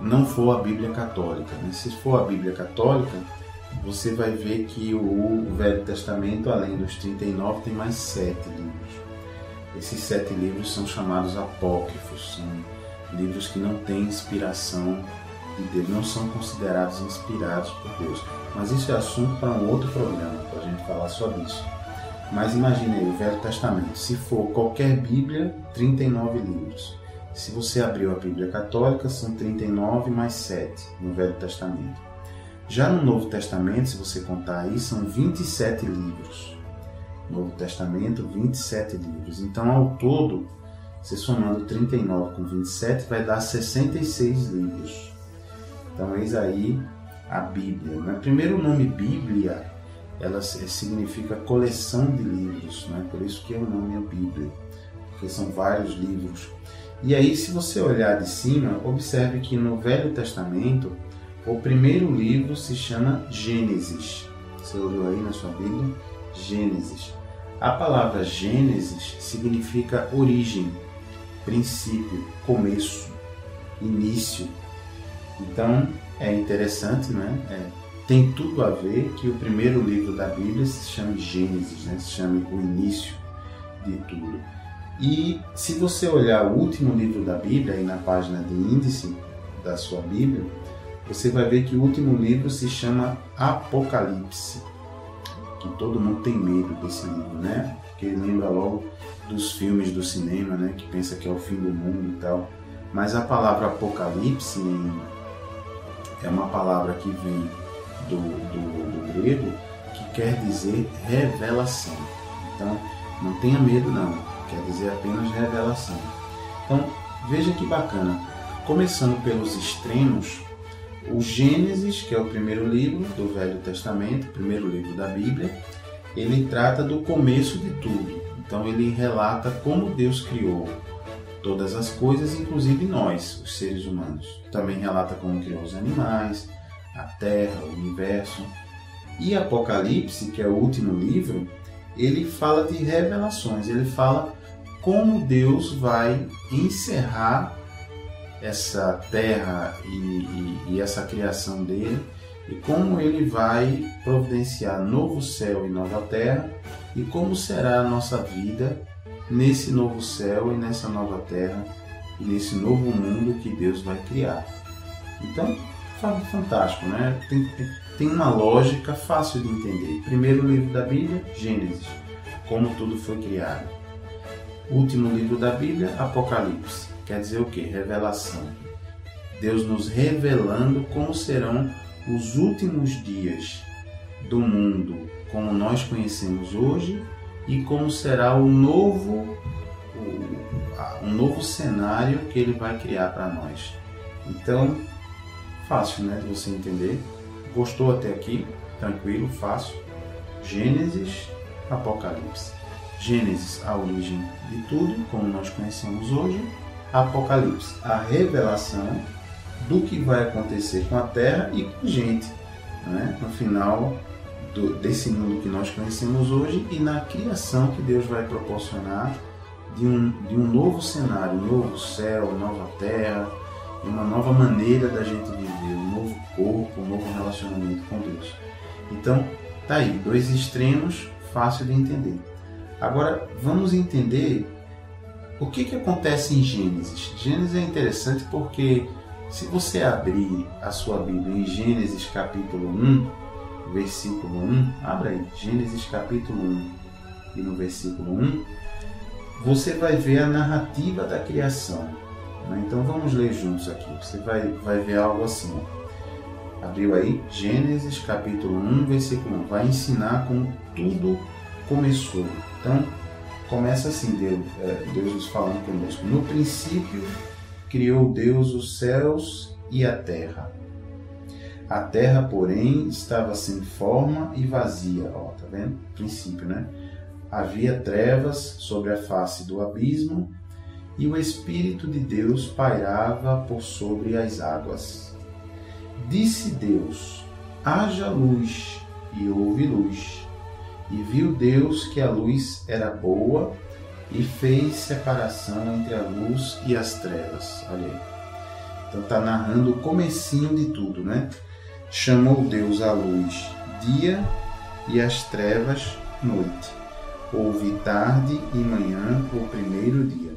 não for a Bíblia católica, né? Se for a Bíblia católica, você vai ver que o Velho Testamento, além dos 39, tem mais 7 livros. Esses 7 livros são chamados apócrifos, são livros que não têm inspiração de Deus, não são considerados inspirados por Deus. Mas isso é assunto para um outro programa, para a gente falar sobre isso. Mas imagine aí, o Velho Testamento, se for qualquer Bíblia, 39 livros. Se você abriu a Bíblia Católica, são 39 mais 7 no Velho Testamento. Já no Novo Testamento, se você contar aí, são 27 livros. Novo Testamento, 27 livros. Então, ao todo, se somando 39 com 27, vai dar 66 livros. Então, eis aí a Bíblia, né? Primeiro, o nome Bíblia, ela significa coleção de livros, né? Por isso que o nome é Bíblia, porque são vários livros. E aí, se você olhar de cima, observe que no Velho Testamento, o primeiro livro se chama Gênesis. Você olhou aí na sua Bíblia? Gênesis. A palavra Gênesis significa origem, princípio, começo, início. Então, é interessante, né? Tem tudo a ver que o primeiro livro da Bíblia se chama Gênesis, né? Se chama o início de tudo. E se você olhar o último livro da Bíblia, aí na página de índice da sua Bíblia, você vai ver que o último livro se chama Apocalipse. Que todo mundo tem medo desse livro, né? Porque lembra logo dos filmes do cinema, né? Que pensa que é o fim do mundo e tal. Mas a palavra Apocalipse é uma palavra que vem do grego, que quer dizer revelação. Então, não tenha medo não, quer dizer apenas revelação. Então, veja que bacana. Começando pelos extremos, o Gênesis, que é o primeiro livro do Velho Testamento, o primeiro livro da Bíblia, ele trata do começo de tudo. Então, ele relata como Deus criou todas as coisas, inclusive nós, os seres humanos. Também relata como criou os animais, a terra, o universo. E Apocalipse, que é o último livro, ele fala de revelações, ele fala como Deus vai encerrar essa terra e essa criação dele, e como ele vai providenciar novo céu e nova terra, e como será a nossa vida nesse novo céu e nessa nova terra, e nesse novo mundo que Deus vai criar. Então, fantástico, né? Tem uma lógica fácil de entender. Primeiro livro da Bíblia, Gênesis, como tudo foi criado. Último livro da Bíblia, Apocalipse. Quer dizer o quê? Revelação. Deus nos revelando como serão os últimos dias do mundo, como nós conhecemos hoje, e como será um novo cenário que Ele vai criar para nós. Então, fácil, né, de você entender. Gostou até aqui? Tranquilo, fácil. Gênesis, Apocalipse. Gênesis, a origem de tudo, como nós conhecemos hoje. Apocalipse, a revelação do que vai acontecer com a Terra e com a gente, né? No final desse mundo que nós conhecemos hoje e na criação que Deus vai proporcionar de um novo cenário, um novo céu, nova terra, uma nova maneira da gente viver, um novo corpo, um novo relacionamento com Deus. Então, tá aí, dois extremos, fácil de entender. Agora, vamos entender o que acontece em Gênesis. Gênesis é interessante porque Se você abrir a sua Bíblia em Gênesis capítulo 1, versículo 1, abra aí, Gênesis capítulo 1, e no versículo 1, você vai ver a narrativa da criação. Então vamos ler juntos aqui, você vai ver algo assim. Abriu aí, Gênesis capítulo 1, versículo 1, vai ensinar como tudo começou. Então, começa assim, Deus falando conosco. No princípio, criou Deus os céus e a terra. A terra, porém, estava sem forma e vazia. Ó, tá vendo? Princípio, né? Havia trevas sobre a face do abismo e o Espírito de Deus pairava por sobre as águas. Disse Deus: haja luz, e houve luz. E viu Deus que a luz era boa e fez separação entre a luz e as trevas. Olha aí. Então está narrando o comecinho de tudo, né? Chamou Deus a luz dia e as trevas noite. Houve tarde e manhã o primeiro dia.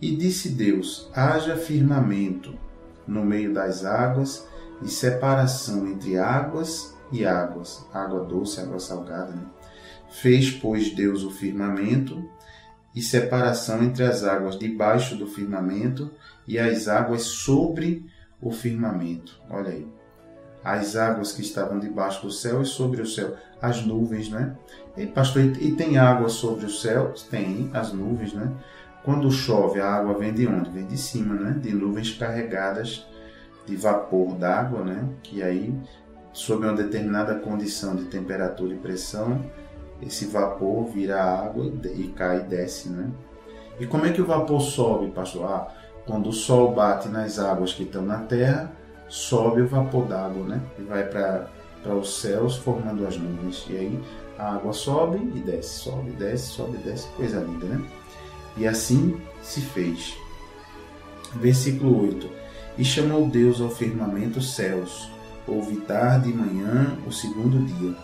E disse Deus: haja firmamento no meio das águas e separação entre águas e águas. Água doce, água salgada, né? Fez, pois, Deus o firmamento e separação entre as águas debaixo do firmamento e as águas sobre o firmamento. Olha aí. As águas que estavam debaixo do céu e sobre o céu. As nuvens, né? E, pastor, e tem água sobre o céu? Tem, as nuvens, né? Quando chove, a água vem de onde? Vem de cima, né? De nuvens carregadas de vapor d'água, né? Que aí, sob uma determinada condição de temperatura e pressão, esse vapor vira água e cai e desce, né? E como é que o vapor sobe, pastor? Quando o sol bate nas águas que estão na terra, sobe o vapor d'água, né? E vai para os céus formando as nuvens. E aí a água sobe e desce, sobe, desce, sobe, desce. Coisa linda, né? E assim se fez. Versículo 8. E chamou Deus ao firmamento os céus. Houve tarde e manhã o segundo dia.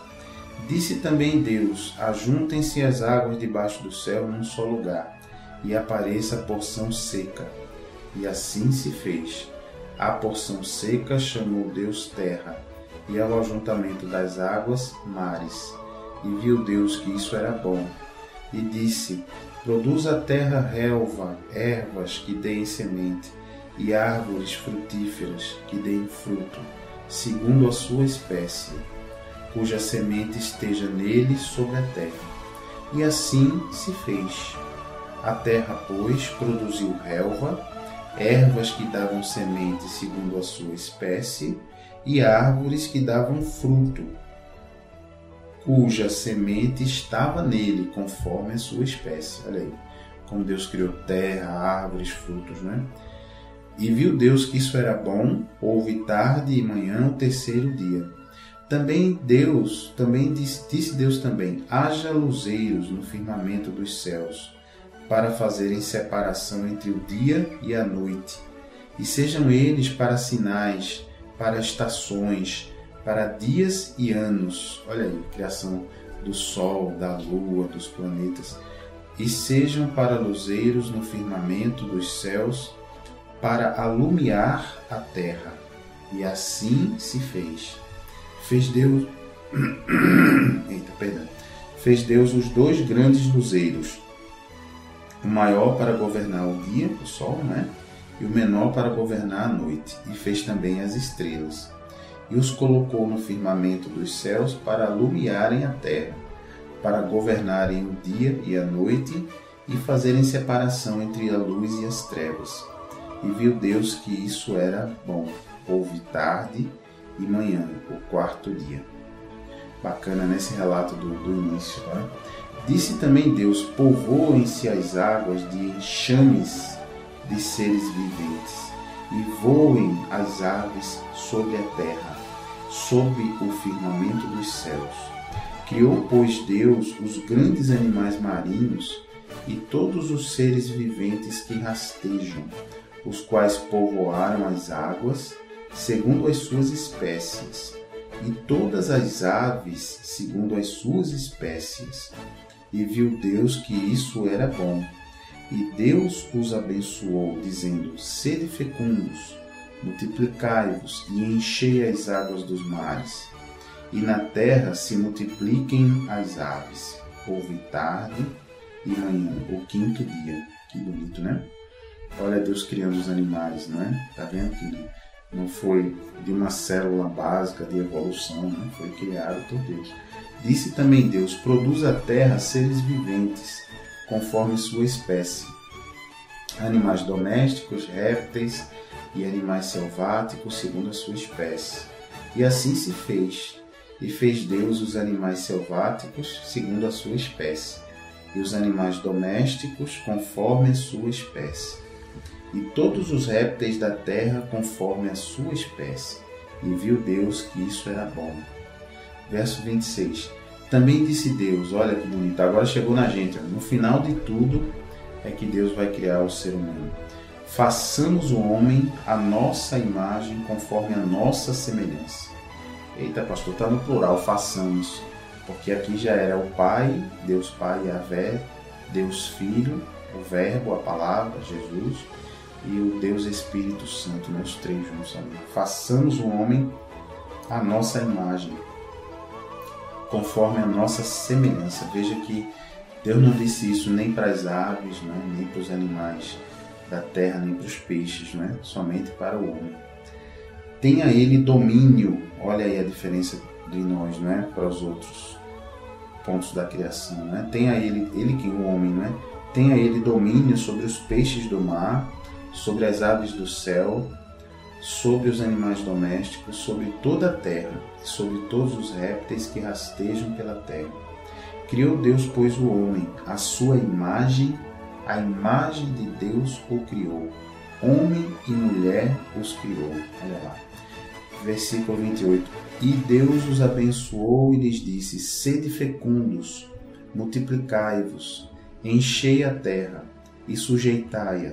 Disse também Deus: ajuntem-se as águas debaixo do céu num só lugar, e apareça a porção seca. E assim se fez. A porção seca chamou Deus terra, e ao ajuntamento das águas, mares. E viu Deus que isso era bom. E disse: produz a terra relva, ervas que deem semente, e árvores frutíferas que deem fruto, segundo a sua espécie, cuja semente esteja nele sobre a terra. E assim se fez. A terra, pois, produziu relva, ervas que davam semente segundo a sua espécie, e árvores que davam fruto, cuja semente estava nele, conforme a sua espécie. Olha aí, como Deus criou terra, árvores, frutos, né? E viu Deus que isso era bom. Houve tarde e manhã o terceiro dia. Disse Deus também: haja luzeiros no firmamento dos céus, para fazerem separação entre o dia e a noite, e sejam eles para sinais, para estações, para dias e anos. Olha aí, criação do sol, da lua, dos planetas. E sejam para luzeiros no firmamento dos céus, para alumiar a terra. E assim se fez. Fez Deus os dois grandes luzeiros, o maior para governar o dia, o sol, né? E o menor para governar a noite. E fez também as estrelas. E os colocou no firmamento dos céus para alumiarem a terra, para governarem o dia e a noite, e fazerem separação entre a luz e as trevas. E viu Deus que isso era bom. Houve tarde e manhã, o quarto dia. Bacana nesse relato do início, né? Disse também Deus: povoem-se as águas de enxames de seres viventes, e voem as aves sobre a terra, sob o firmamento dos céus. Criou, pois, Deus os grandes animais marinhos e todos os seres viventes que rastejam, os quais povoaram as águas, segundo as suas espécies, e todas as aves, segundo as suas espécies. E viu Deus que isso era bom. E Deus os abençoou, dizendo: sede fecundos, multiplicai-vos e enchei as águas dos mares, e na terra se multipliquem as aves. Houve tarde e manhã, o quinto dia. Que bonito, né? Olha Deus criando os animais, não é? Tá vendo que não foi de uma célula básica de evolução, né? Foi criado por Deus. Disse também Deus: produz a terra seres viventes, conforme sua espécie, animais domésticos, répteis e animais selváticos, segundo a sua espécie. E assim se fez. E fez Deus os animais selváticos, segundo a sua espécie, e os animais domésticos, conforme a sua espécie, e todos os répteis da terra, conforme a sua espécie. E viu Deus que isso era bom. Verso 26. Também disse Deus, olha que bonito, agora chegou na gente, no final de tudo é que Deus vai criar o ser humano. Façamos o homem à nossa imagem, conforme a nossa semelhança. Eita, pastor, está no plural, façamos, porque aqui já era o Pai, Deus Pai, Yahvé, Deus Filho, o Verbo, a Palavra, Jesus, e o Deus Espírito Santo, né? Os três juntos ali. Façamos o homem à nossa imagem, conforme a nossa semelhança. Veja que Deus não disse isso nem para as aves, né? Nem para os animais da terra, nem para os peixes, né? Somente para o homem. Tenha ele domínio, olha aí a diferença de nós, né? Para os outros pontos da criação, né? Tenha ele que o homem, né? Tenha ele domínio sobre os peixes do mar, sobre as aves do céu, sobre os animais domésticos, sobre toda a terra, sobre todos os répteis que rastejam pela terra. Criou Deus, pois, o homem, a sua imagem, a imagem de Deus o criou. Homem e mulher os criou. Olha lá. Versículo 28. E Deus os abençoou e lhes disse: sede fecundos, multiplicai-vos, enchei a terra e sujeitai-a.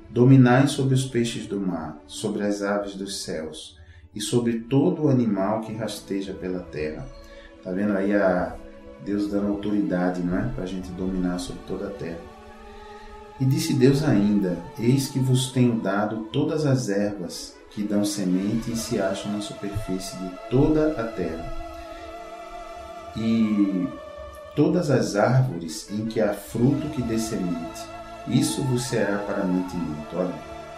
Dominai sobre os peixes do mar, sobre as aves dos céus e sobre todo o animal que rasteja pela terra. Está vendo aí Deus dando autoridade, não é? Para a gente dominar sobre toda a terra. E disse Deus ainda: eis que vos tenho dado todas as ervas que dão semente e se acham na superfície de toda a terra, e todas as árvores em que há fruto que dê semente. Isso vos será para mantimento. Olha,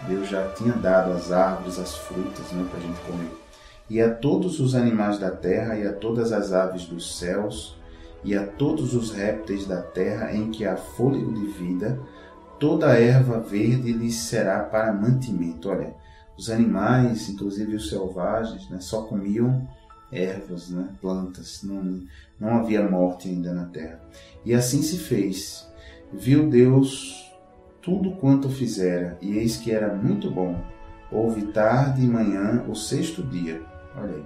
Deus já tinha dado as árvores, as frutas, né, para a gente comer. E a todos os animais da terra, e a todas as aves dos céus, e a todos os répteis da terra em que há fôlego de vida, toda a erva verde lhes será para mantimento. Olha, os animais, inclusive os selvagens, né, só comiam ervas, né, plantas. Não havia morte ainda na terra. E assim se fez. Viu Deus tudo quanto fizera, e eis que era muito bom. Houve tarde e manhã, o sexto dia. Olha aí.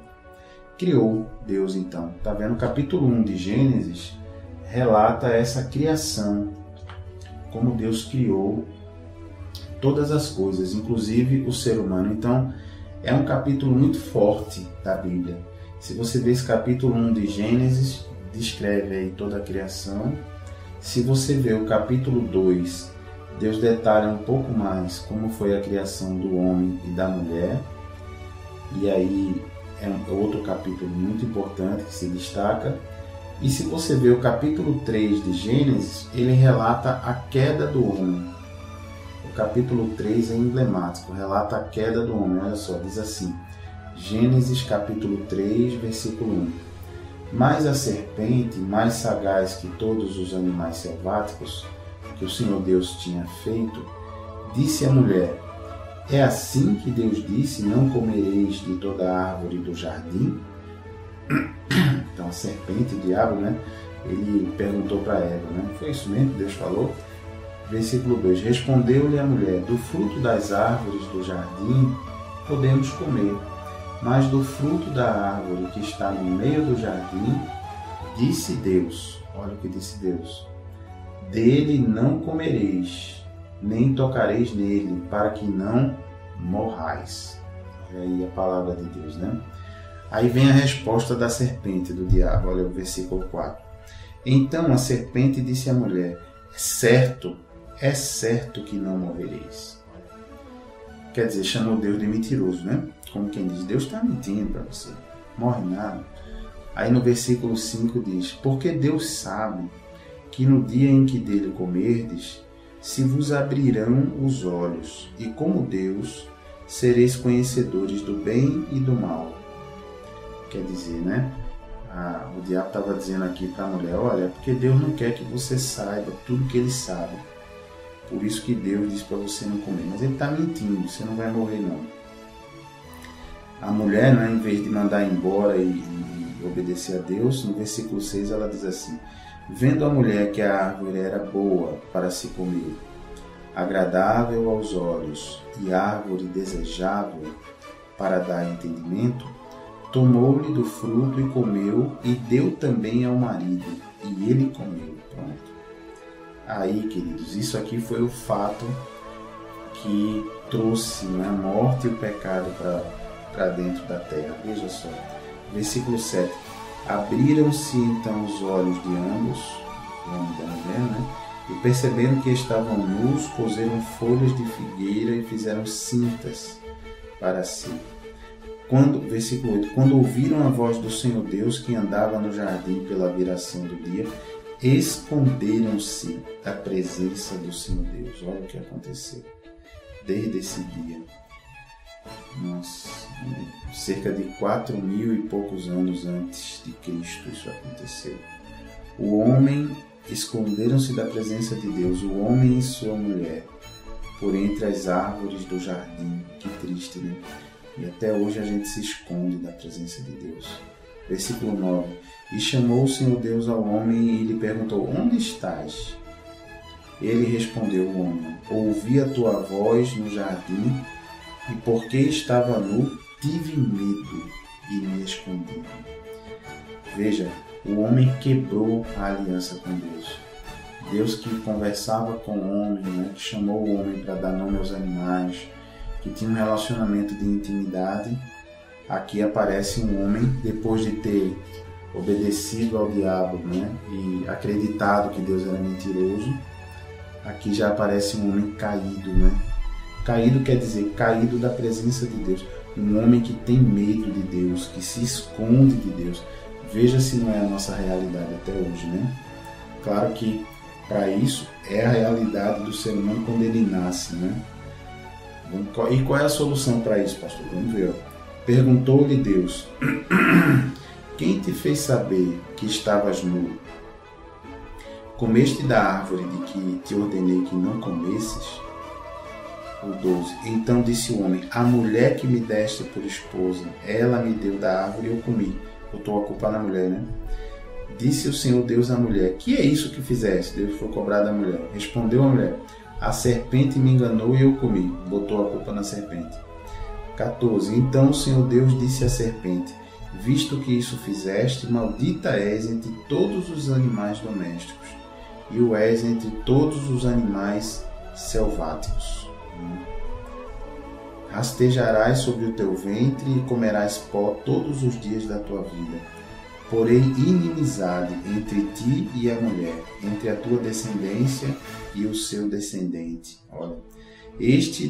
Criou Deus então. Está vendo? O capítulo 1 de Gênesis relata essa criação, como Deus criou todas as coisas, inclusive o ser humano. Então, é um capítulo muito forte da Bíblia. Se você ver esse capítulo 1 de Gênesis, descreve aí toda a criação. Se você ver o capítulo 2, Deus detalha um pouco mais como foi a criação do homem e da mulher. E aí é outro capítulo muito importante que se destaca. E se você ver o capítulo 3 de Gênesis, ele relata a queda do homem. O capítulo 3 é emblemático, relata a queda do homem. Olha só, diz assim, Gênesis capítulo 3, versículo 1. Mas a serpente, mais sagaz que todos os animais selváticos que o Senhor Deus tinha feito, disse à mulher: é assim que Deus disse, não comereis de toda a árvore do jardim? Então a serpente, o diabo, né? Ele perguntou para Eva, né? Foi isso mesmo que Deus falou? Versículo 2. Respondeu-lhe a mulher: do fruto das árvores do jardim podemos comer, mas do fruto da árvore que está no meio do jardim, disse Deus, olha o que disse Deus: dele não comereis, nem tocareis nele, para que não morrais. Olha aí a palavra de Deus, né? Aí vem a resposta da serpente, do diabo, olha o versículo 4. Então a serpente disse à mulher: é certo que não morrereis. quer dizer, chamou Deus de mentiroso, né? Como quem diz, Deus está mentindo para você, morre nada. Aí no versículo 5 diz, porque Deus sabe que no dia em que dele comerdes, se vos abrirão os olhos, e como Deus, sereis conhecedores do bem e do mal. Quer dizer, né? O diabo estava dizendo aqui para a mulher, olha, porque Deus não quer que você saiba tudo que ele sabe. Por isso que Deus diz para você não comer. Mas ele está mentindo, você não vai morrer não. A mulher, né, em vez de mandar embora e obedecer a Deus, no versículo 6 ela diz assim, vendo a mulher que a árvore era boa para se comer, agradável aos olhos e árvore desejável para dar entendimento, tomou-lhe do fruto e comeu, e deu também ao marido, e ele comeu. Pronto. Aí, queridos, isso aqui foi o fato que trouxe, né, a morte e o pecado para dentro da terra. Veja só, versículo 7. Abriram-se então os olhos de ambos, homem da mulher, né? E percebendo que estavam nus, coseram folhas de figueira e fizeram cintas para si. Versículo 8, quando ouviram a voz do Senhor Deus que andava no jardim pela viração do dia, esconderam-se da presença do Senhor Deus. Olha o que aconteceu desde esse dia. Nossa, cerca de 4.000 e poucos anos antes de Cristo isso aconteceu. O homem, esconderam-se da presença de Deus, o homem e sua mulher, por entre as árvores do jardim. Que triste, né? E até hoje a gente se esconde da presença de Deus. Versículo 9. E chamou o Senhor Deus ao homem e lhe perguntou, onde estás? Ele respondeu, o homem, ouvi a tua voz no jardim, e porque estava nu, tive medo e me escondi. Veja, o homem quebrou a aliança com Deus. Deus que conversava com o homem, né, que chamou o homem para dar nome aos animais, que tinha um relacionamento de intimidade. Aqui aparece um homem, depois de ter obedecido ao diabo, né, e acreditado que Deus era mentiroso. Aqui já aparece um homem caído, né? Caído quer dizer caído da presença de Deus. Um homem que tem medo de Deus, que se esconde de Deus. Veja se não é a nossa realidade até hoje, né? Claro que para isso é a realidade do ser humano quando ele nasce, né? E qual é a solução para isso, pastor? Vamos ver. Perguntou-lhe Deus, quem te fez saber que estavas nu? Comeste da árvore de que te ordenei que não comesses? O 12. Então disse o homem, a mulher que me deste por esposa, ela me deu da árvore e eu comi. Botou a culpa na mulher, né? Disse o Senhor Deus à mulher, que é isso que fizeste? Deus foi cobrar da mulher. Respondeu a mulher, a serpente me enganou e eu comi. Botou a culpa na serpente. 14. Então o Senhor Deus disse à serpente, visto que isso fizeste, maldita és entre todos os animais domésticos, e o és entre todos os animais selváticos. Rastejarás sobre o teu ventre e comerás pó todos os dias da tua vida. Porém, inimizade entre ti e a mulher, entre a tua descendência e o seu descendente. Olha, este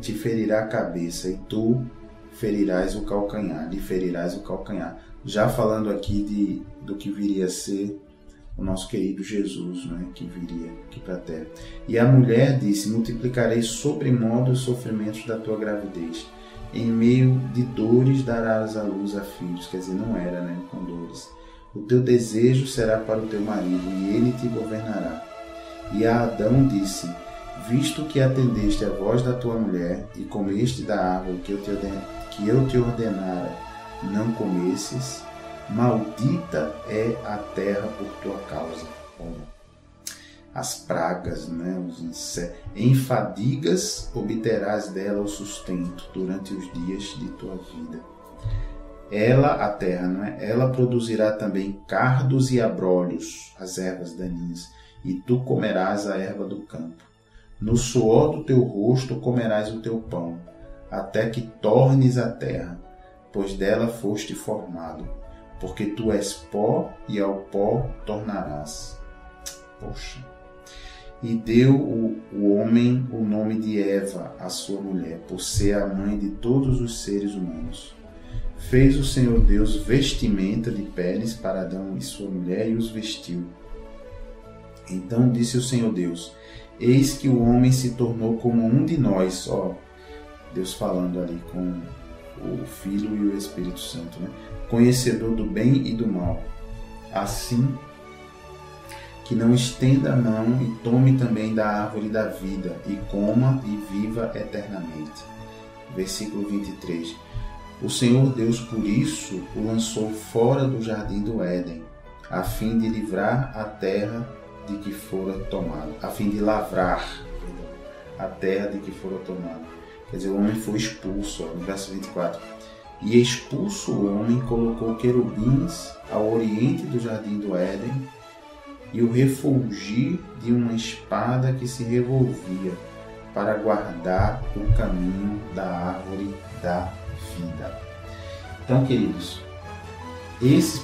te ferirá a cabeça e tu ferirás o calcanhar, lhe ferirás o calcanhar. Já falando aqui do que viria a ser o nosso querido Jesus, né, que viria aqui para a terra. E a mulher disse, multiplicarei sobremodo os sofrimentos da tua gravidez. Em meio de dores darás à luz a filhos. Quer dizer, não era, né, com dores. O teu desejo será para o teu marido, e ele te governará. E a Adão disse, visto que atendeste a voz da tua mulher, e comeste da árvore que eu te ordenara não comesses, maldita é a terra por tua causa. Olha, as pragas, né, os insetos. Em fadigas obterás dela o sustento durante os dias de tua vida. Ela, a terra, não é? Ela produzirá também cardos e abrolhos, as ervas daninhas, e tu comerás a erva do campo. No suor do teu rosto comerás o teu pão, até que tornes a terra, pois dela foste formado. Porque tu és pó e ao pó tornarás. Poxa. E deu o homem o nome de Eva, a sua mulher, por ser a mãe de todos os seres humanos. Fez o Senhor Deus vestimenta de peles para Adão e sua mulher e os vestiu. Então disse o Senhor Deus: eis que o homem se tornou como um de nós. Ó, Deus falando ali com o Filho e o Espírito Santo, né? Conhecedor do bem e do mal. Assim que não estenda a mão e tome também da árvore da vida, e coma e viva eternamente. Versículo 23. O Senhor Deus, por isso, o lançou fora do jardim do Éden, a fim de livrar a terra de que fora tomado, a fim de lavrar a terra de que fora tomado. Quer dizer, o homem foi expulso, no verso 24. E expulso o homem, colocou querubins ao oriente do jardim do Éden, e o refulgir de uma espada que se revolvia, para guardar o caminho da árvore da vida. Então, queridos,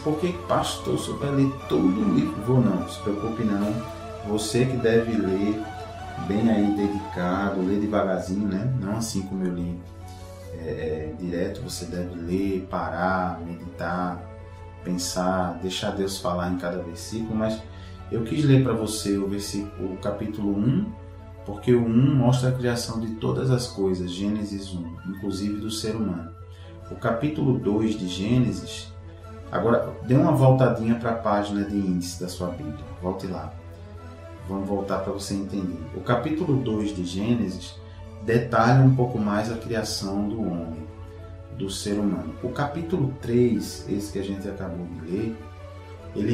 porque pastor, o senhor vai ler todo o livro? Não se preocupe não. Você que deve ler bem aí dedicado, ler devagarzinho, né? Não assim como eu li direto. Você deve ler, parar, meditar, pensar, deixar Deus falar em cada versículo, mas eu quis ler para você o capítulo 1, porque o 1 mostra a criação de todas as coisas, Gênesis 1, inclusive do ser humano. O capítulo 2 de Gênesis, agora dê uma voltadinha para a página de índice da sua Bíblia, volte lá. Vamos voltar para você entender. O capítulo 2 de Gênesis detalha um pouco mais a criação do homem, do ser humano. O capítulo 3, esse que a gente acabou de ler, ele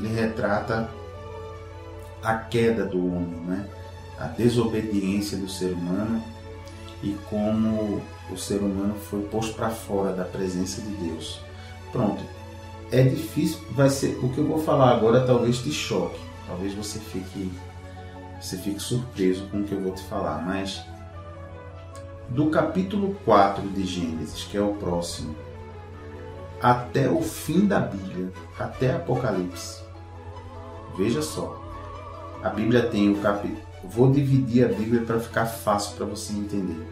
retrata a queda do homem, né? A desobediência do ser humano e como o ser humano foi posto para fora da presença de Deus. Pronto. É difícil, vai ser, o que eu vou falar agora talvez te choque, talvez você fique surpreso com o que eu vou te falar, mas do capítulo 4 de Gênesis, que é o próximo, até o fim da Bíblia, até Apocalipse, veja só, a Bíblia tem o capítulo, vou dividir a Bíblia para ficar fácil para você entender.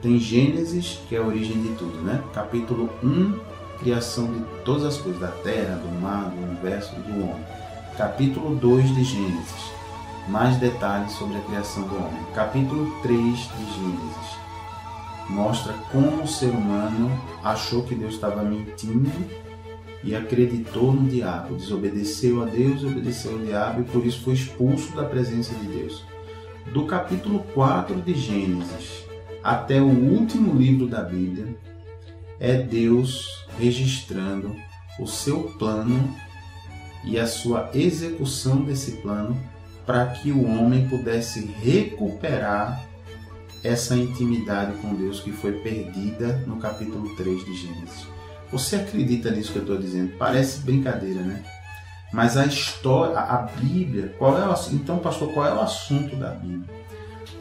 Tem Gênesis, que é a origem de tudo, né? Capítulo 1, criação de todas as coisas, da terra, do mar, do universo e do homem. Capítulo 2 de Gênesis, mais detalhes sobre a criação do homem. Capítulo 3 de Gênesis, mostra como o ser humano achou que Deus estava mentindo e acreditou no diabo, desobedeceu a Deus, obedeceu ao diabo e por isso foi expulso da presença de Deus. Do capítulo 4 de Gênesis até o último livro da Bíblia, é Deus registrando o seu plano e a sua execução desse plano para que o homem pudesse recuperar essa intimidade com Deus que foi perdida no capítulo 3 de Gênesis. Você acredita nisso que eu estou dizendo? Parece brincadeira, né? Mas a história, a Bíblia, então, pastor, qual é o assunto da Bíblia?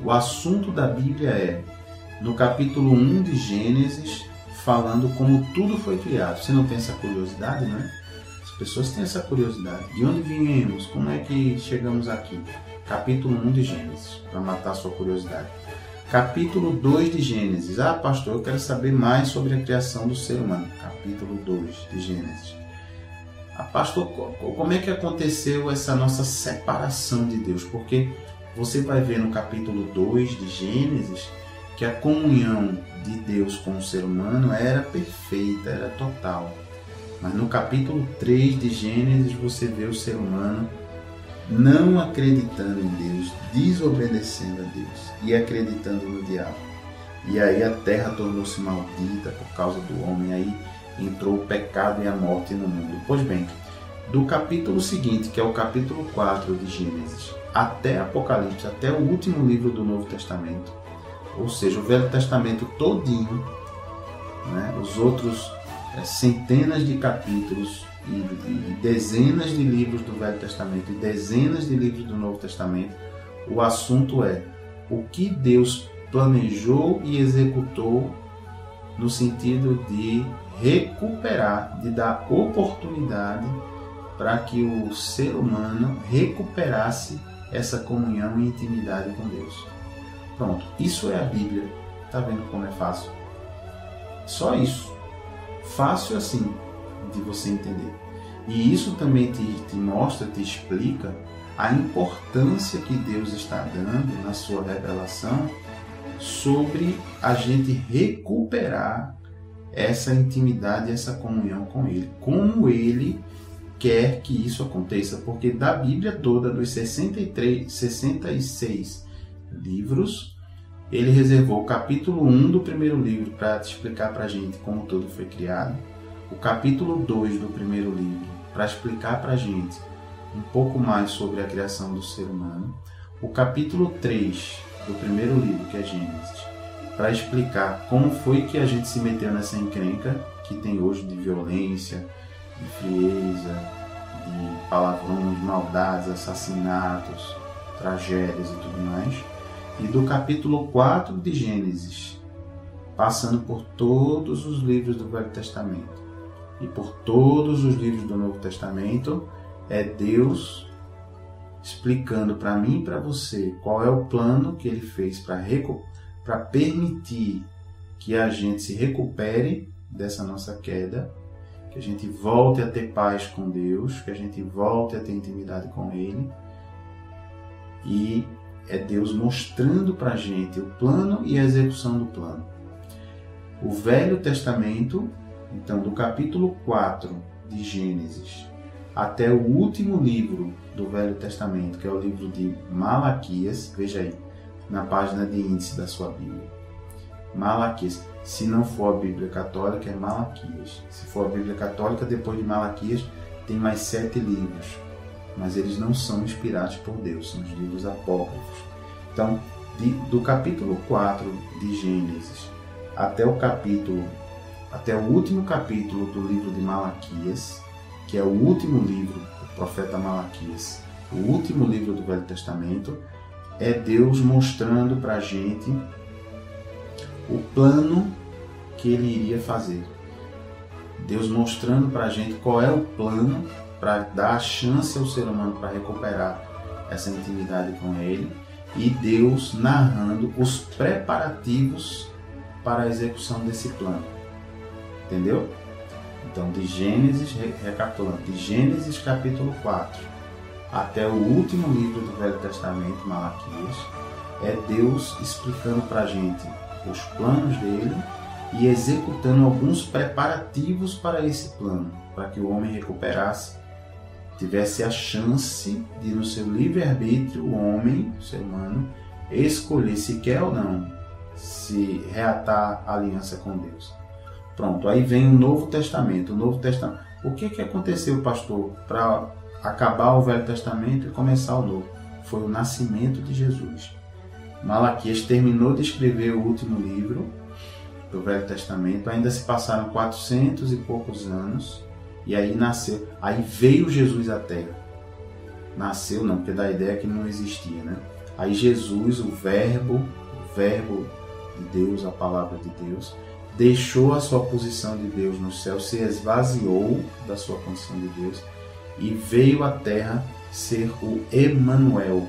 O assunto da Bíblia é, no capítulo 1 de Gênesis, falando como tudo foi criado. Você não tem essa curiosidade, não é? As pessoas têm essa curiosidade. De onde viemos? Como é que chegamos aqui? Capítulo 1 de Gênesis, para matar a sua curiosidade. Capítulo 2 de Gênesis. Ah, pastor, eu quero saber mais sobre a criação do ser humano. Capítulo 2 de Gênesis. Ah, pastor, como é que aconteceu essa nossa separação de Deus? Porque você vai ver no capítulo 2 de Gênesis que a comunhão de Deus com o ser humano era perfeita, era total. Mas no capítulo 3 de Gênesis você vê o ser humano não acreditando em Deus, desobedecendo a Deus e acreditando no diabo. E aí a terra tornou-se maldita por causa do homem, aí entrou o pecado e a morte no mundo. Pois bem, do capítulo seguinte, que é o capítulo 4 de Gênesis, até Apocalipse, até o último livro do Novo Testamento, ou seja, o Velho Testamento todinho, né, os outros centenas de capítulos e dezenas de livros do Velho Testamento e dezenas de livros do Novo Testamento, o assunto é o que Deus planejou e executou no sentido de recuperar, de dar oportunidade para que o ser humano recuperasse essa comunhão e intimidade com Deus. Pronto, isso é a Bíblia. Tá vendo como é fácil? Só isso. Fácil assim de você entender. E isso também te mostra, te explica a importância que Deus está dando na sua revelação sobre a gente recuperar essa intimidade, essa comunhão com Ele. Como Ele quer que isso aconteça. Porque da Bíblia toda, dos 66 livros, Ele reservou o capítulo 1 do primeiro livro para te explicar para a gente como tudo foi criado. O capítulo 2 do primeiro livro para explicar para a gente um pouco mais sobre a criação do ser humano. O capítulo 3 do primeiro livro, que é Gênesis, para explicar como foi que a gente se meteu nessa encrenca que tem hoje de violência, de frieza, de palavrões, maldades, assassinatos, tragédias e tudo mais. E do capítulo 4 de Gênesis, passando por todos os livros do Velho Testamento e por todos os livros do Novo Testamento, é Deus explicando para mim e para você qual é o plano que Ele fez para permitir que a gente se recupere dessa nossa queda, que a gente volte a ter paz com Deus, que a gente volte a ter intimidade com Ele. E é Deus mostrando para a gente o plano e a execução do plano. O Velho Testamento, então, do capítulo 4 de Gênesis até o último livro do Velho Testamento, que é o livro de Malaquias, veja aí, na página de índice da sua Bíblia. Malaquias. Se não for a Bíblia Católica, é Malaquias. Se for a Bíblia Católica, depois de Malaquias, tem mais 7 livros. Mas eles não são inspirados por Deus, são os livros apócrifos. Então, do capítulo 4 de Gênesis até o último capítulo do livro de Malaquias, que é o último livro do profeta Malaquias, o último livro do Velho Testamento, é Deus mostrando para a gente o plano que Ele iria fazer. Deus mostrando para a gente qual é o plano para dar a chance ao ser humano para recuperar essa intimidade com Ele, e Deus narrando os preparativos para a execução desse plano. Entendeu? Então, de Gênesis, recapitulando, de Gênesis capítulo 4 até o último livro do Velho Testamento, Malaquias, é Deus explicando para a gente os planos dele e executando alguns preparativos para esse plano, para que o homem recuperasse, tivesse a chance de, no seu livre-arbítrio, o homem, o ser humano, escolher se quer ou não se reatar a aliança com Deus. Pronto, aí vem o Novo Testamento. O Novo Testamento. O que aconteceu, pastor, para acabar o Velho Testamento e começar o Novo? Foi o nascimento de Jesus. Malaquias terminou de escrever o último livro do Velho Testamento, ainda se passaram 400 e poucos anos, e aí nasceu, aí veio Jesus à Terra. Nasceu não, porque dá a ideia que não existia, né? Aí Jesus, o verbo de Deus, a palavra de Deus, deixou a sua posição de Deus no céu, se esvaziou da sua condição de Deus e veio à Terra ser o Emanuel,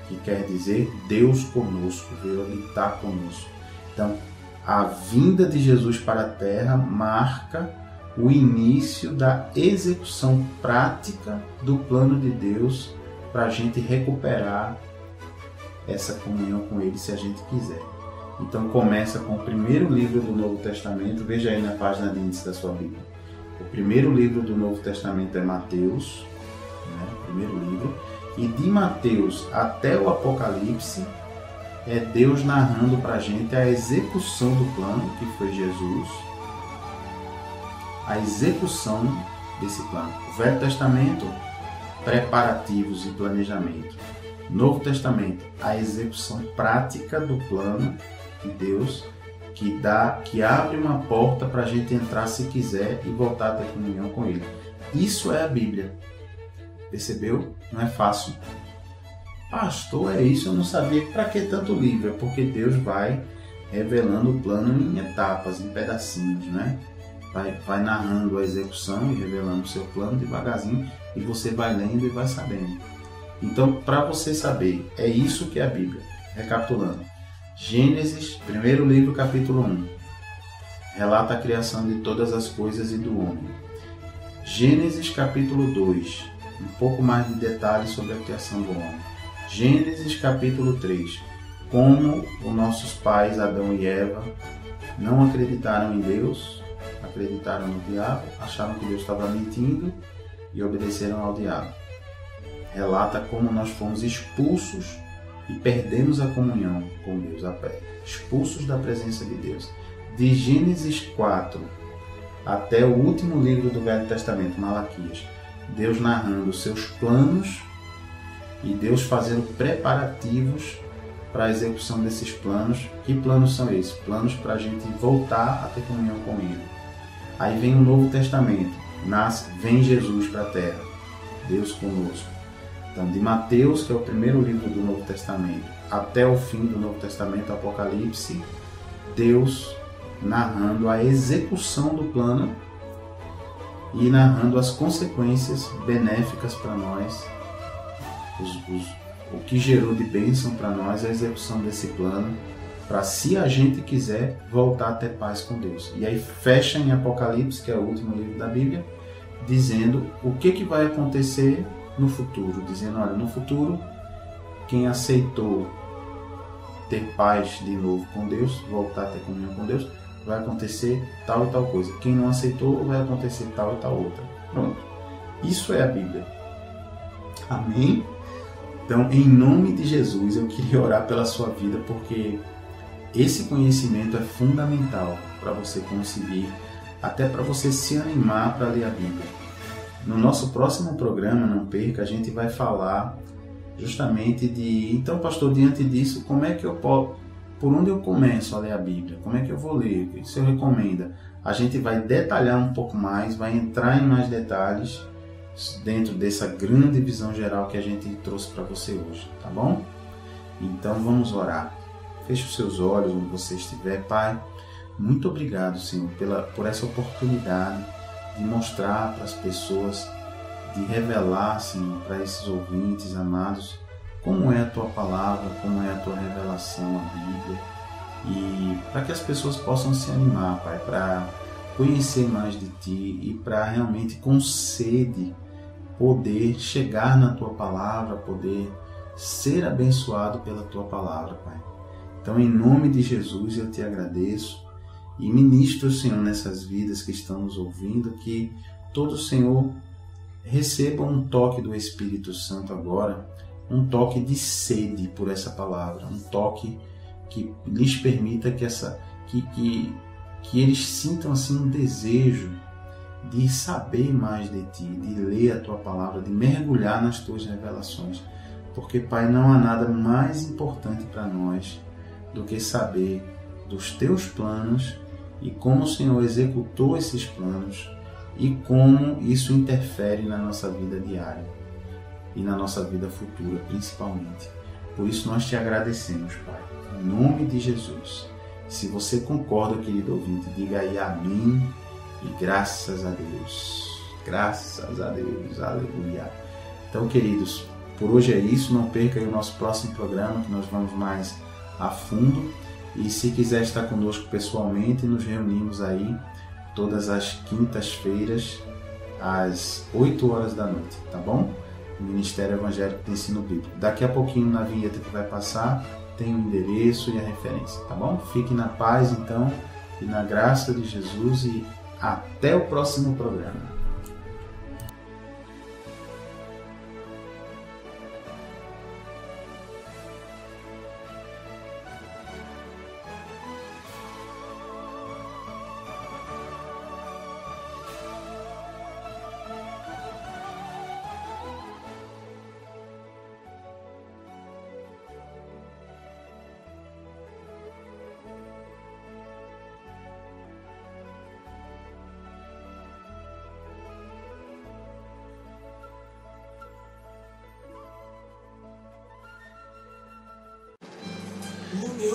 que quer dizer Deus conosco, veio habitar conosco. Então, a vinda de Jesus para a Terra marca o início da execução prática do plano de Deus para a gente recuperar essa comunhão com Ele, se a gente quiser. Então começa com o primeiro livro do Novo Testamento, veja aí na página de índice da sua Bíblia. O primeiro livro do Novo Testamento é Mateus, né? O primeiro livro, e de Mateus até o Apocalipse é Deus narrando para a gente a execução do plano, que foi Jesus, a execução desse plano. O Velho Testamento, preparativos e planejamento. Novo Testamento, a execução prática do plano de Deus, que abre uma porta para a gente entrar se quiser e voltar a ter comunhão com Ele. Isso é a Bíblia. Percebeu? Não é fácil. Pastor, é isso, eu não sabia. Para que tanto livro? É porque Deus vai revelando o plano em etapas, em pedacinhos, né? vai narrando a execução e revelando o seu plano devagarzinho, e você vai lendo e vai sabendo. Então, para você saber, é isso que é a Bíblia. Recapitulando: Gênesis, primeiro livro, capítulo 1, relata a criação de todas as coisas e do homem. Gênesis, capítulo 2, um pouco mais de detalhes sobre a criação do homem. Gênesis, capítulo 3, como os nossos pais, Adão e Eva, não acreditaram em Deus, acreditaram no diabo, acharam que Deus estava mentindo e obedeceram ao diabo. Relata como nós fomos expulsos e perdemos a comunhão com Deus, expulsos da presença de Deus. De Gênesis 4 até o último livro do Velho Testamento, Malaquias, Deus narrando os seus planos e Deus fazendo preparativos para a execução desses planos. Que planos são esses? Planos para a gente voltar a ter comunhão com Ele. Aí vem o Novo Testamento, vem Jesus para a Terra, Deus conosco. Então, de Mateus, que é o primeiro livro do Novo Testamento, até o fim do Novo Testamento, Apocalipse, Deus narrando a execução do plano e narrando as consequências benéficas para nós, o que gerou de bênção para nós a execução desse plano, para, se a gente quiser, voltar a ter paz com Deus. E aí fecha em Apocalipse, que é o último livro da Bíblia, dizendo o que vai acontecer no futuro, dizendo, olha, no futuro, quem aceitou ter paz de novo com Deus, voltar a ter comunhão com Deus, vai acontecer tal e tal coisa. Quem não aceitou, vai acontecer tal e tal outra. Pronto. Isso é a Bíblia. Amém? Então, em nome de Jesus, eu queria orar pela sua vida, porque esse conhecimento é fundamental para você conseguir, até para você se animar para ler a Bíblia. No nosso próximo programa, não perca, a gente vai falar justamente de, então, pastor, diante disso, como é que eu posso, por onde eu começo a ler a Bíblia? Como é que eu vou ler? O que você recomenda? A gente vai detalhar um pouco mais, vai entrar em mais detalhes dentro dessa grande visão geral que a gente trouxe para você hoje, tá bom? Então vamos orar. Feche os seus olhos onde você estiver. Pai, muito obrigado, Senhor, por essa oportunidade de mostrar para as pessoas, de revelar, Senhor, para esses ouvintes amados, como é a Tua palavra, como é a Tua revelação, a Bíblia, e para que as pessoas possam se animar, Pai, para conhecer mais de Ti e para realmente com sede poder chegar na Tua palavra, poder ser abençoado pela Tua palavra, Pai. Então, em nome de Jesus, eu Te agradeço e ministro, Senhor, nessas vidas que estão nos ouvindo, que todo, Senhor, receba um toque do Espírito Santo agora, um toque de sede por essa palavra, um toque que lhes permita que eles sintam assim um desejo de saber mais de Ti, de ler a Tua palavra, de mergulhar nas Tuas revelações. Porque, Pai, não há nada mais importante para nós do que saber dos Teus planos e como o Senhor executou esses planos e como isso interfere na nossa vida diária e na nossa vida futura, principalmente. Por isso nós Te agradecemos, Pai, em nome de Jesus. Se você concorda, querido ouvinte, diga aí amém e graças a Deus. Graças a Deus, aleluia. Então, queridos, por hoje é isso. Não perca aí o nosso próximo programa, que nós vamos mais a fundo. E se quiser estar conosco pessoalmente, nos reunimos aí todas as quintas-feiras às 8 horas da noite, tá bom? O Ministério Evangélico de Ensino Bíblico. Daqui a pouquinho, na vinheta que vai passar, tem o endereço e a referência, tá bom? Fique na paz, então, e na graça de Jesus, e até o próximo programa.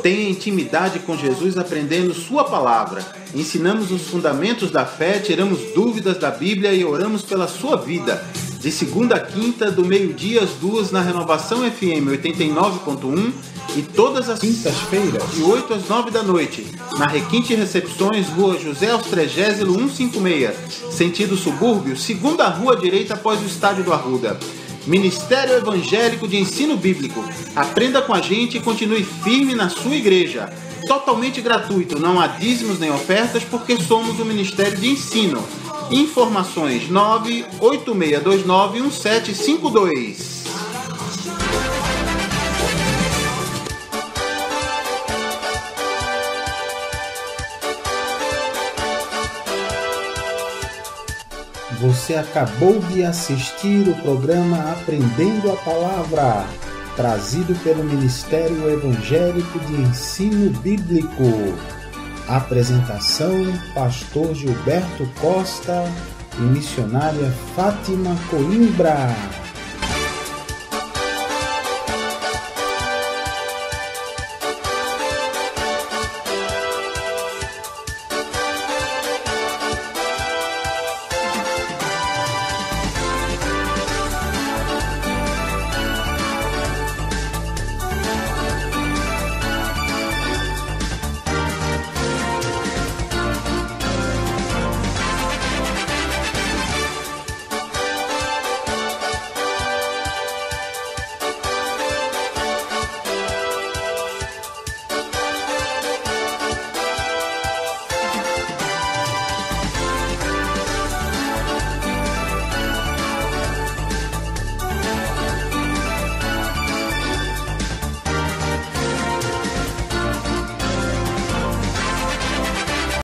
Tenha intimidade com Jesus aprendendo Sua palavra. Ensinamos os fundamentos da fé, tiramos dúvidas da Bíblia e oramos pela sua vida. De segunda a quinta, do meio-dia às 2 na Renovação FM 89.1 e todas as quintas-feiras, de 8 às 9 da noite, na Requinte Recepções, Rua José Austregésilo 156, sentido subúrbio, segunda rua direita após o Estádio do Arruda. Ministério Evangélico de Ensino Bíblico. Aprenda com a gente e continue firme na sua igreja. Totalmente gratuito, não há dízimos nem ofertas, porque somos um ministério de ensino. Informações 986291752. Você acabou de assistir o programa Aprendendo a Palavra, trazido pelo Ministério Evangélico de Ensino Bíblico. Apresentação: Pastor Gilberto Costa e missionária Fátima Coimbra.